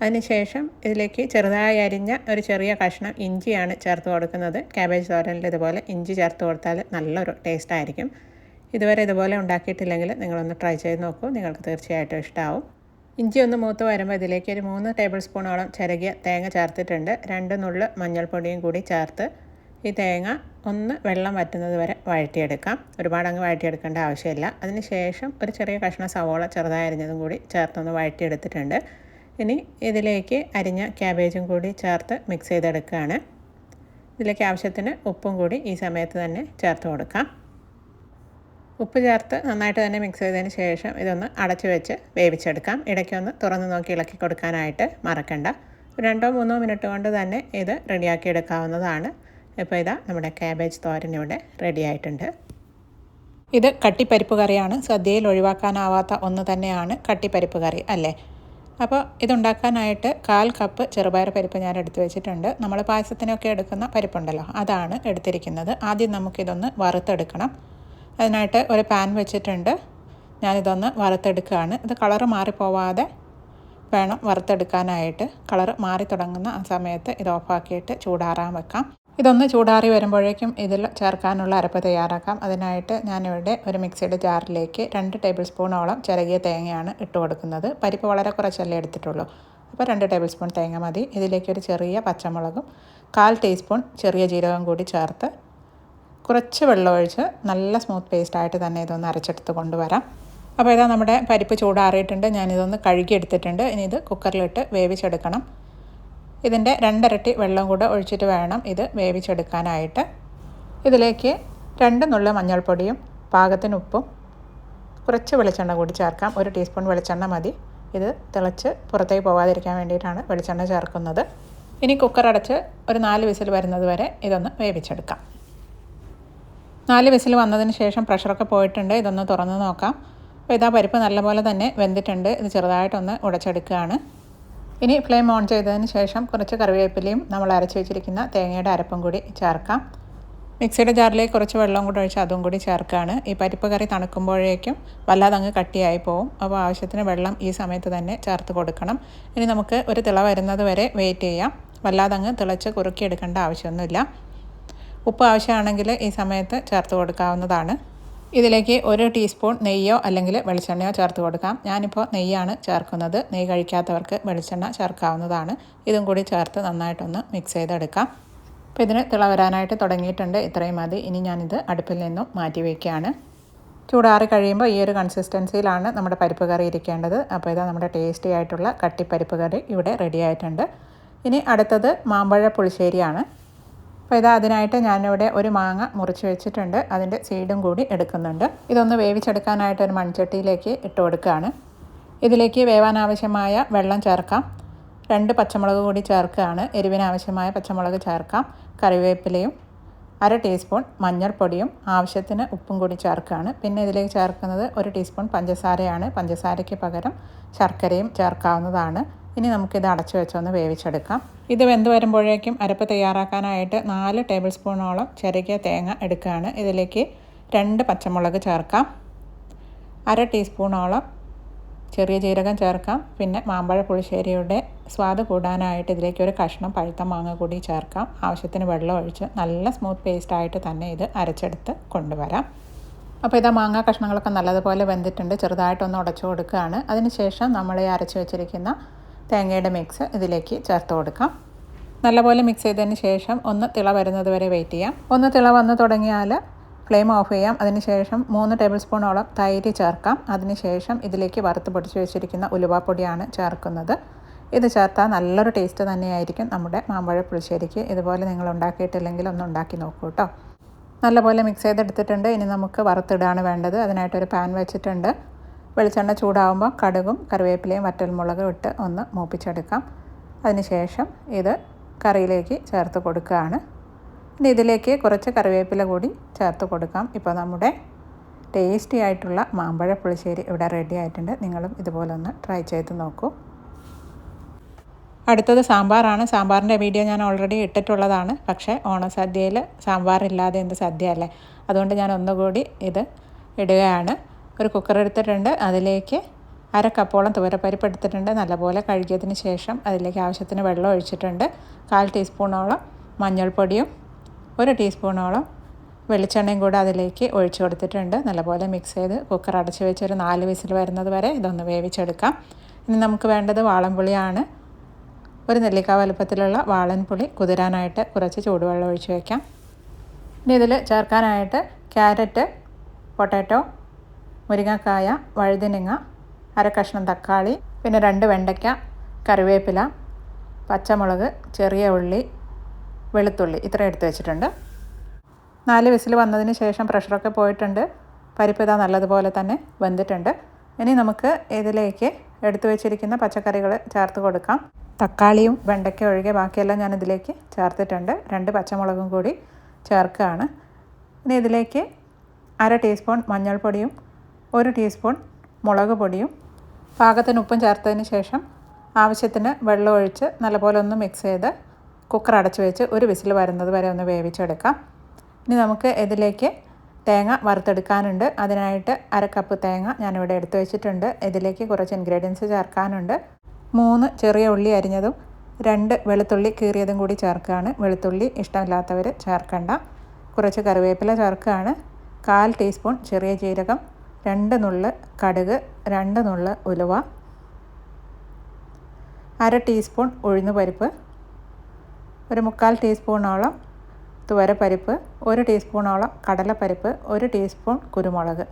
അതിനുശേഷം ഇതിലേക്ക് ചെറുതായി അരിഞ്ഞ ഒരു ചെറിയ കഷ്ണം ഇഞ്ചിയാണ് ചേർത്ത് കൊടുക്കുന്നത്. ക്യാബേജ് തോരനിൽ ഇതുപോലെ ഇഞ്ചി ചേർത്ത് കൊടുത്താൽ നല്ലൊരു ടേസ്റ്റ് ആയിരിക്കും. ഇതുവരെ ഇതുപോലെ ഉണ്ടാക്കിയിട്ടില്ലെങ്കിൽ നിങ്ങളൊന്ന് ട്രൈ ചെയ്ത് നോക്കൂ. നിങ്ങൾക്ക് തീർച്ചയായിട്ടും ഇഷ്ടമാവും. ഇഞ്ചി ഒന്ന് മൂത്ത് വരുമ്പോൾ ഇതിലേക്ക് ഒരു 3 ടേബിൾ സ്പൂണോളം ചിരകിയ തേങ്ങ ചേർത്തിട്ടുണ്ട്. 2 നുള്ള് മഞ്ഞൾപ്പൊടിയും കൂടി ചേർത്ത് ഈ തേങ്ങ ഒന്ന് വെള്ളം വറ്റുന്നത് വരെ വഴറ്റിയെടുക്കാം. ഒരുപാട് അങ്ങ് വഴറ്റിയെടുക്കേണ്ട ആവശ്യമില്ല. അതിന് ശേഷം ഒരു ചെറിയ കഷ്ണം സവോള ചെറുതായി അരിഞ്ഞതും കൂടി ചേർത്തൊന്ന് വഴറ്റിയെടുത്തിട്ടുണ്ട്. ഇനി ഇതിലേക്ക് അരിഞ്ഞ ക്യാബേജും കൂടി ചേർത്ത് മിക്സ് ചെയ്തെടുക്കുകയാണ്. ഇതിലേക്ക് ആവശ്യത്തിന് ഉപ്പും കൂടി ഈ സമയത്ത് തന്നെ ചേർത്ത് കൊടുക്കാം. ഉപ്പ് ചേർത്ത് നന്നായിട്ട് തന്നെ മിക്സ് ചെയ്തതിന് ശേഷം ഇതൊന്ന് അടച്ചു വെച്ച് വേവിച്ചെടുക്കാം. ഇടയ്ക്കൊന്ന് തുറന്ന് നോക്കി ഇളക്കി കൊടുക്കാനായിട്ട് മറക്കണ്ട. 2-3 മിനിറ്റ് കൊണ്ട് തന്നെ ഇത് റെഡിയാക്കി എടുക്കാവുന്നതാണ്. ഇപ്പോൾ ഇതാ നമ്മുടെ ക്യാബേജ് തോരൻ ഇവിടെ റെഡി ആയിട്ടുണ്ട്. ഇത് കട്ടിപ്പരിപ്പ് കറിയാണ്. സദ്യയിൽ ഒഴിവാക്കാനാവാത്ത ഒന്ന് തന്നെയാണ് കട്ടിപ്പരിപ്പ് കറി അല്ലേ. അപ്പോൾ ഇതുണ്ടാക്കാനായിട്ട് 1/4 കപ്പ് ചെറുപയർ പരിപ്പ് ഞാൻ എടുത്തു വെച്ചിട്ടുണ്ട്. നമ്മൾ പായസത്തിനൊക്കെ എടുക്കുന്ന പരിപ്പുണ്ടല്ലോ, അതാണ് എടുത്തിരിക്കുന്നത്. ആദ്യം നമുക്കിതൊന്ന് വറുത്തെടുക്കണം. അതിനായിട്ട് ഒരു പാൻ വെച്ചിട്ടുണ്ട്. ഞാനിതൊന്ന് വറുത്തെടുക്കുകയാണ്. ഇത് കളറ് മാറിപ്പോവാതെ വേണം വറുത്തെടുക്കാനായിട്ട്. കളറ് മാറി തുടങ്ങുന്ന ആ സമയത്ത് ഇത് ഓഫാക്കിയിട്ട് ചൂടാറാൻ വെക്കാം. ഇതൊന്ന് ചൂടാറി വരുമ്പോഴേക്കും ഇതിൽ ചേർക്കാനുള്ള അരപ്പ് തയ്യാറാക്കാം. അതിനായിട്ട് ഞാനിവിടെ ഒരു മിക്സിയുടെ ജാറിലേക്ക് 2 ടേബിൾ സ്പൂണോളം ചിരകിയ തേങ്ങയാണ് ഇട്ട് കൊടുക്കുന്നത്. പരിപ്പ് വളരെ കുറച്ചല്ലേ എടുത്തിട്ടുള്ളൂ, അപ്പോൾ 2 ടേബിൾ സ്പൂൺ തേങ്ങ മതി. ഇതിലേക്ക് ഒരു ചെറിയ പച്ചമുളകും 1/4 ടീസ്പൂൺ ചെറിയ ജീരകം കൂടി ചേർത്ത് കുറച്ച് വെള്ളമൊഴിച്ച് നല്ല സ്മൂത്ത് പേസ്റ്റായിട്ട് തന്നെ ഇതൊന്ന് അരച്ചെടുത്ത് കൊണ്ടുവരാം. അപ്പോൾ ഇതാ നമ്മുടെ പരിപ്പ് ചൂടാറിയിട്ടുണ്ട്. ഞാനിതൊന്ന് കഴുകിയെടുത്തിട്ടുണ്ട്. ഇനി ഇത് കുക്കറിലിട്ട് വേവിച്ചെടുക്കണം. ഇതിൻ്റെ 2 ഇരട്ടി വെള്ളം കൂടെ ഒഴിച്ചിട്ട് വേണം ഇത് വേവിച്ചെടുക്കാനായിട്ട്. ഇതിലേക്ക് 2 നുള്ള് മഞ്ഞൾപ്പൊടിയും പാകത്തിന് ഉപ്പും കുറച്ച് വെളിച്ചെണ്ണ കൂടി ചേർക്കാം. 1 ടീസ്പൂൺ വെളിച്ചെണ്ണ മതി. ഇത് തിളച്ച് പുറത്തേക്ക് പോകാതിരിക്കാൻ വേണ്ടിയിട്ടാണ് വെളിച്ചെണ്ണ ചേർക്കുന്നത്. ഇനി കുക്കർ അടച്ച് ഒരു 4 വിസിൽ വരുന്നത് വരെ ഇതൊന്ന് വേവിച്ചെടുക്കാം. 4 വിസിൽ വന്നതിന് ശേഷം പ്രഷറൊക്കെ പോയിട്ടുണ്ട്. ഇതൊന്ന് തുറന്ന് നോക്കാം. അപ്പോൾ ഇതാ പരിപ്പ് നല്ലപോലെ തന്നെ വെന്തിട്ടുണ്ട്. ഇത് ചെറുതായിട്ടൊന്ന് ഉടച്ചെടുക്കുകയാണ്. ഇനി ഫ്ലെയിം ഓൺ ചെയ്തതിന് ശേഷം കുറച്ച് കറിവേപ്പിലയും നമ്മൾ അരച്ച് വെച്ചിരിക്കുന്ന തേങ്ങയുടെ അരപ്പും കൂടി ചേർക്കാം. മിക്സിയുടെ ജാറിലേക്ക് കുറച്ച് വെള്ളം കൂടി ഒഴിച്ച് അതും കൂടി ചേർക്കുകയാണ്. ഈ പരിപ്പ് കറി തണുക്കുമ്പോഴേക്കും വല്ലാതെ അങ്ങ് കട്ടിയായി പോവും. അപ്പോൾ ആവശ്യത്തിന് വെള്ളം ഈ സമയത്ത് തന്നെ ചേർത്ത് കൊടുക്കണം. ഇനി നമുക്ക് ഒരു തിള വരുന്നത് വരെ വെയിറ്റ് ചെയ്യാം. വല്ലാതെ അങ്ങ് തിളച്ച് കുറുക്കിയെടുക്കേണ്ട ആവശ്യമൊന്നുമില്ല. ഉപ്പ് ആവശ്യമാണെങ്കിൽ ഈ സമയത്ത് ചേർത്ത് കൊടുക്കാവുന്നതാണ്. ഇതിലേക്ക് 1 ടീസ്പൂൺ നെയ്യോ അല്ലെങ്കിൽ വെളിച്ചെണ്ണയോ ചേർത്ത് കൊടുക്കാം. ഞാനിപ്പോൾ നെയ്യാണ് ചേർക്കുന്നത്. നെയ്യ് കഴിക്കാത്തവർക്ക് വെളിച്ചെണ്ണ ചേർക്കാവുന്നതാണ്. ഇതും കൂടി ചേർത്ത് നന്നായിട്ടൊന്ന് മിക്സ് ചെയ്തെടുക്കാം. അപ്പോൾ ഇതിന് തിള വരാനായിട്ട് തുടങ്ങിയിട്ടുണ്ട്. ഇത്രയും മതി. ഇനി ഞാനിത് അടുപ്പിൽ നിന്നും മാറ്റി വയ്ക്കുകയാണ്. ചൂടാറി കഴിയുമ്പോൾ ഈ ഒരു കൺസിസ്റ്റൻസിയിലാണ് നമ്മുടെ പരിപ്പ് കറി ഇരിക്കേണ്ടത്. അപ്പോൾ ഇതാ നമ്മുടെ ടേസ്റ്റി ആയിട്ടുള്ള കട്ടിപ്പരിപ്പ് കറി ഇവിടെ റെഡി ആയിട്ടുണ്ട്. ഇനി അടുത്തത് മാമ്പഴ പുളിശ്ശേരിയാണ്. അപ്പോൾ ഇതാ അതിനായിട്ട് ഞാനിവിടെ ഒരു മാങ്ങ മുറിച്ച് വെച്ചിട്ടുണ്ട്. അതിൻ്റെ സീഡും കൂടി എടുക്കുന്നുണ്ട്. ഇതൊന്ന് വേവിച്ചെടുക്കാനായിട്ട് ഒരു മൺചട്ടിയിലേക്ക് ഇട്ട് കൊടുക്കുകയാണ്. ഇതിലേക്ക് വേവാനാവശ്യമായ വെള്ളം ചേർക്കാം. 2 പച്ചമുളക് കൂടി ചേർക്കുകയാണ്. എരിവിനാവശ്യമായ പച്ചമുളക് ചേർക്കാം. കറിവേപ്പിലയും 1/2 ടീസ്പൂൺ മഞ്ഞൾപ്പൊടിയും ആവശ്യത്തിന് ഉപ്പും കൂടി ചേർക്കുകയാണ്. പിന്നെ ഇതിലേക്ക് ചേർക്കുന്നത് 1 ടീസ്പൂൺ പഞ്ചസാരയാണ്. പഞ്ചസാരയ്ക്ക് പകരം ശർക്കരയും ചേർക്കാവുന്നതാണ്. ഇനി നമുക്കിത് അടച്ചു വെച്ചൊന്ന് വേവിച്ചെടുക്കാം. ഇത് വെന്ത് വരുമ്പോഴേക്കും അരപ്പ് തയ്യാറാക്കാനായിട്ട് 4 ടേബിൾ സ്പൂണോളം ചിരകിയ തേങ്ങ എടുക്കുകയാണ്. ഇതിലേക്ക് 2 പച്ചമുളക് ചേർക്കാം. 1/2 ടീസ്പൂണോളം ചെറിയ ജീരകം ചേർക്കാം. പിന്നെ മാമ്പഴ പുളിശ്ശേരിയുടെ സ്വാദ് കൂടാനായിട്ട് ഇതിലേക്ക് ഒരു കഷ്ണം പഴുത്ത മാങ്ങ കൂടി ചേർക്കാം. ആവശ്യത്തിന് വെള്ളം ഒഴിച്ച് നല്ല സ്മൂത്ത് പേസ്റ്റായിട്ട് തന്നെ ഇത് അരച്ചെടുത്ത് കൊണ്ടുവരാം. അപ്പോൾ ഇതാ മാങ്ങ കഷ്ണങ്ങളൊക്കെ നല്ലതുപോലെ വെന്തിട്ടുണ്ട്. ചെറുതായിട്ടൊന്ന് ഉടച്ചു കൊടുക്കുകയാണ്. അതിനുശേഷം നമ്മൾ ഈ അരച്ച് വെച്ചിരിക്കുന്ന തേങ്ങയുടെ മിക്സ് ഇതിലേക്ക് ചേർത്ത് കൊടുക്കാം. നല്ലപോലെ മിക്സ് ചെയ്തതിന് ശേഷം ഒന്ന് തിള വരുന്നത് വരെ വെയിറ്റ് ചെയ്യാം. ഒന്ന് തിള വന്ന് തുടങ്ങിയാൽ ഫ്ലെയിം ഓഫ് ചെയ്യാം. അതിനുശേഷം 3 ടേബിൾ സ്പൂണോളം തൈര് ചേർക്കാം. അതിനുശേഷം ഇതിലേക്ക് വറുത്ത് പൊടിച്ച് വെച്ചിരിക്കുന്ന ഉലുവാപ്പൊടിയാണ് ചേർക്കുന്നത്. ഇത് ചേർത്താൽ നല്ലൊരു ടേസ്റ്റ് തന്നെയായിരിക്കും നമ്മുടെ മാമ്പഴ പുളിശ്ശേരിക്ക്. ഇതുപോലെ നിങ്ങൾ ഉണ്ടാക്കിയിട്ടില്ലെങ്കിൽ ഒന്ന് ഉണ്ടാക്കി നോക്കൂ കേട്ടോ. നല്ലപോലെ മിക്സ് ചെയ്തെടുത്തിട്ടുണ്ട്. ഇനി നമുക്ക് വറുത്തിടാണ് വേണ്ടത്. അതിനായിട്ടൊരു പാൻ വെച്ചിട്ടുണ്ട്. വെളിച്ചെണ്ണ ചൂടാകുമ്പോൾ കടുകും കറിവേപ്പിലയും വറ്റൽമുളകും ഇട്ട് ഒന്ന് മൂപ്പിച്ചെടുക്കാം. അതിനുശേഷം ഇത് കറിയിലേക്ക് ചേർത്ത് കൊടുക്കുകയാണ്. ഇനി ഇതിലേക്ക് കുറച്ച് കറിവേപ്പില കൂടി ചേർത്ത് കൊടുക്കാം. ഇപ്പോൾ നമ്മുടെ ടേസ്റ്റി ആയിട്ടുള്ള മാമ്പഴ പുളിശ്ശേരി ഇവിടെ റെഡി ആയിട്ടുണ്ട്. നിങ്ങളും ഇതുപോലെ ഒന്ന് ട്രൈ ചെയ്ത് നോക്കൂ. അടുത്തത് സാമ്പാറാണ്. സാമ്പാറിൻ്റെ വീഡിയോ ഞാൻ ഓൾറെഡി ഇട്ടിട്ടുള്ളതാണ്. പക്ഷേ ഓണസദ്യയിൽ സാമ്പാറില്ലാതെ എന്ത് സദ്യ അല്ലേ? അതുകൊണ്ട് ഞാൻ ഒന്നുകൂടി ഇത് ഇടുകയാണ്. ഒരു കുക്കർ എടുത്തിട്ടുണ്ട്. അതിലേക്ക് 1/2 കപ്പോളം തുവരപ്പരിപ്പ് എടുത്തിട്ടുണ്ട്. നല്ലപോലെ കഴുകിയതിന് ശേഷം അതിലേക്ക് ആവശ്യത്തിന് വെള്ളം ഒഴിച്ചിട്ടുണ്ട്. 1/4 ടീസ്പൂണോളം മഞ്ഞൾപ്പൊടിയും 1 ടീസ്പൂണോളം വെളിച്ചെണ്ണയും കൂടെ അതിലേക്ക് ഒഴിച്ചു കൊടുത്തിട്ടുണ്ട്. നല്ലപോലെ മിക്സ് ചെയ്ത് കുക്കർ അടച്ച് വെച്ച് ഒരു 4 വിസിൽ വരുന്നത് വരെ ഇതൊന്ന് വേവിച്ചെടുക്കാം. ഇനി നമുക്ക് വേണ്ടത് വാളൻപുളിയാണ്. 1 നെല്ലിക്ക വലുപ്പത്തിലുള്ള വാളൻപുളി കുതിരാനായിട്ട് കുറച്ച് ചൂടുവെള്ളം ഒഴിച്ച് വയ്ക്കാം. ഇനി ഇതിൽ ചേർക്കാനായിട്ട് ക്യാരറ്റ്, പൊട്ടാറ്റോ, മുരിങ്ങക്കായ, വഴുതനങ്ങ, 1/2 കഷ്ണം തക്കാളി, പിന്നെ 2 വെണ്ടയ്ക്ക, കറിവേപ്പില, പച്ചമുളക്, ചെറിയ ഉള്ളി, വെളുത്തുള്ളി ഇത്ര എടുത്ത് വെച്ചിട്ടുണ്ട്. 4 വിസിൽ വന്നതിന് ശേഷം പ്രഷറൊക്കെ പോയിട്ടുണ്ട്. പരിപ്പ് ഇതാ നല്ലതുപോലെ തന്നെ വെന്തിട്ടുണ്ട്. ഇനി നമുക്ക് ഇതിലേക്ക് എടുത്തു വെച്ചിരിക്കുന്ന പച്ചക്കറികൾ ചേർത്ത് കൊടുക്കാം. തക്കാളിയും വെണ്ടയ്ക്ക ഒഴികെ ബാക്കിയെല്ലാം ഞാൻ ഇതിലേക്ക് ചേർത്തിട്ടുണ്ട്. 2 പച്ചമുളകും കൂടി ചേർക്കുകയാണ്. ഇനി ഇതിലേക്ക് 1/2 ടീസ്പൂൺ മഞ്ഞൾപ്പൊടിയും 1 ടീസ്പൂൺ മുളക് പൊടിയും പാകത്തിന് ഉപ്പും ചേർത്തതിന് ശേഷം ആവശ്യത്തിന് വെള്ളം ഒഴിച്ച് നല്ലപോലെ ഒന്ന് മിക്സ് ചെയ്ത് കുക്കർ അടച്ച് വെച്ച് 1 വിസിൽ വരുന്നത് വരെ ഒന്ന് വേവിച്ചെടുക്കാം. ഇനി നമുക്ക് ഇതിലേക്ക് തേങ്ങ വറുത്തെടുക്കാനുണ്ട്. അതിനായിട്ട് 1/2 കപ്പ് തേങ്ങ ഞാനിവിടെ എടുത്ത് വെച്ചിട്ടുണ്ട്. ഇതിലേക്ക് കുറച്ച് ഇൻഗ്രീഡിയൻസ് ചേർക്കാനുണ്ട്. 3 ചെറിയ ഉള്ളി അരിഞ്ഞതും 2 വെളുത്തുള്ളി കീറിയതും കൂടി ചേർക്കുകയാണ്. വെളുത്തുള്ളി ഇഷ്ടമില്ലാത്തവർ ചേർക്കണ്ട. കുറച്ച് കറിവേപ്പില ചേർക്കുകയാണ്. 1/4 ടീസ്പൂൺ ചെറിയ ജീരകം, 2 നുള്ള് കടുക്, 2 നുള്ള് ഉലുവ, 1/2 ടീസ്പൂൺ ഉഴുന്നുപരിപ്പ്, ഒരു 3/4 ടീസ്പൂണോളം തുവരപ്പരിപ്പ്, 1 ടീസ്പൂണോളം കടലപ്പരിപ്പ്, 1 ടീസ്പൂൺ കുരുമുളക്,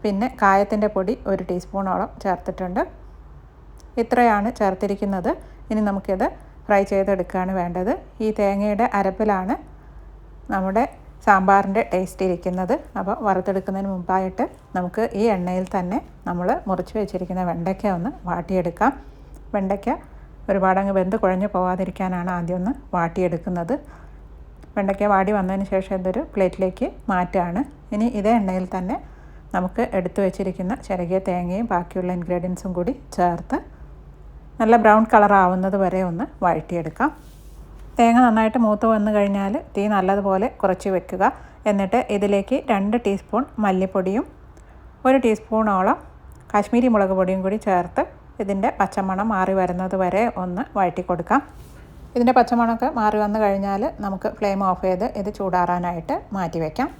പിന്നെ കായത്തിൻ്റെ പൊടി 1 ടീസ്പൂണോളം ചേർത്തിട്ടുണ്ട്. ഇത്രയാണ് ചേർത്തിരിക്കുന്നത്. ഇനി നമുക്കിത് ഫ്രൈ ചെയ്തെടുക്കുകയാണ് വേണ്ടത്. ഈ തേങ്ങയുടെ അരപ്പിലാണ് നമ്മുടെ സാമ്പാറിൻ്റെ ടേസ്റ്റ് ഇരിക്കുന്നത്. അപ്പോൾ വറുത്തെടുക്കുന്നതിന് മുമ്പായിട്ട് നമുക്ക് ഈ എണ്ണയിൽ തന്നെ നമ്മൾ മുറിച്ച് വെച്ചിരിക്കുന്ന വെണ്ടയ്ക്ക ഒന്ന് വാട്ടിയെടുക്കാം. വെണ്ടയ്ക്ക ഒരുപാടങ്ങ് വെന്ത് കുഴഞ്ഞു പോകാതിരിക്കാനാണ് ആദ്യം ഒന്ന് വാട്ടിയെടുക്കുന്നത്. വെണ്ടയ്ക്ക വാടി വന്നതിന് ശേഷം ഇതൊരു പ്ലേറ്റിലേക്ക് മാറ്റുകയാണ്. ഇനി ഇതേ എണ്ണയിൽ തന്നെ നമുക്ക് എടുത്തു വെച്ചിരിക്കുന്ന ചിരകിയ തേങ്ങയും ബാക്കിയുള്ള ഇൻഗ്രീഡിയൻസും കൂടി ചേർത്ത് നല്ല ബ്രൗൺ കളർ ആവുന്നത് വരെ ഒന്ന് വഴറ്റിയെടുക്കാം. തേങ്ങ നന്നായിട്ട് മൂത്ത് വന്നു കഴിഞ്ഞാൽ തീ നല്ലതുപോലെ കുറച്ച് വെക്കുക. എന്നിട്ട് ഇതിലേക്ക് 2 ടീസ്പൂൺ മല്ലിപ്പൊടിയും 1 ടീസ്പൂണോളം കാശ്മീരി മുളക് പൊടിയും കൂടി ചേർത്ത് ഇതിൻ്റെ പച്ചമണം മാറി വരുന്നത് വരെ ഒന്ന് വഴറ്റി കൊടുക്കാം. ഇതിൻ്റെ പച്ചമണമൊക്കെ മാറി വന്നു കഴിഞ്ഞാൽ നമുക്ക് ഫ്ലെയിം ഓഫ് ചെയ്ത് ഇത് ചൂടാറാനായിട്ട് മാറ്റി വയ്ക്കാം.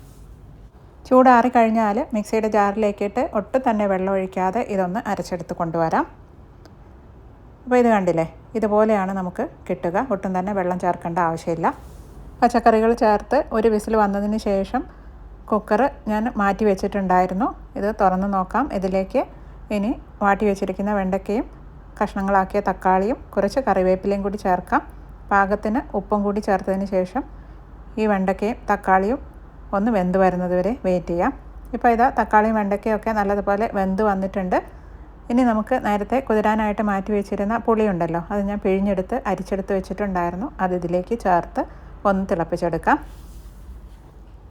ചൂടാറി കഴിഞ്ഞാൽ മിക്സിയുടെ ജാറിലേക്കിട്ട് ഒട്ടും തന്നെ വെള്ളം ഒഴിക്കാതെ ഇതൊന്ന് അരച്ചെടുത്ത് കൊണ്ടുവരാം. അപ്പോൾ ഇത് കണ്ടില്ലേ, ഇതുപോലെയാണ് നമുക്ക് കിട്ടുക. ഒട്ടും തന്നെ വെള്ളം ചേർക്കേണ്ട ആവശ്യമില്ല. പച്ചക്കറികൾ ചേർത്ത് ഒരു വിസിൽ വന്നതിന് ശേഷം കുക്കർ ഞാൻ മാറ്റി വെച്ചിട്ടുണ്ടായിരുന്നു. ഇത് തുറന്ന് നോക്കാം. ഇതിലേക്ക് ഇനി വാട്ടി വെച്ചിരിക്കുന്ന വെണ്ടയ്ക്കയും കഷ്ണങ്ങളാക്കിയ തക്കാളിയും കുറച്ച് കറിവേപ്പിലയും കൂടി ചേർക്കാം. പാകത്തിന് ഉപ്പും കൂടി ചേർത്തതിന് ശേഷം ഈ വെണ്ടയ്ക്കയും തക്കാളിയും ഒന്ന് വെന്ത് വരുന്നത് വരെ വെയിറ്റ് ചെയ്യാം. ഇപ്പോൾ ഇതാ തക്കാളിയും വെണ്ടയ്ക്കയൊക്കെ നല്ലതുപോലെ വെന്ത് വന്നിട്ടുണ്ട്. ഇനി നമുക്ക് നേരത്തെ കുതിരാനായിട്ട് മാറ്റി വെച്ചിരുന്ന പുളിയുണ്ടല്ലോ, അത് ഞാൻ പിഴിഞ്ഞെടുത്ത് അരിച്ചെടുത്ത് വെച്ചിട്ടുണ്ടായിരുന്നു. അത് ഇതിലേക്ക് ചേർത്ത് ഒന്ന് തിളപ്പിച്ചെടുക്കാം.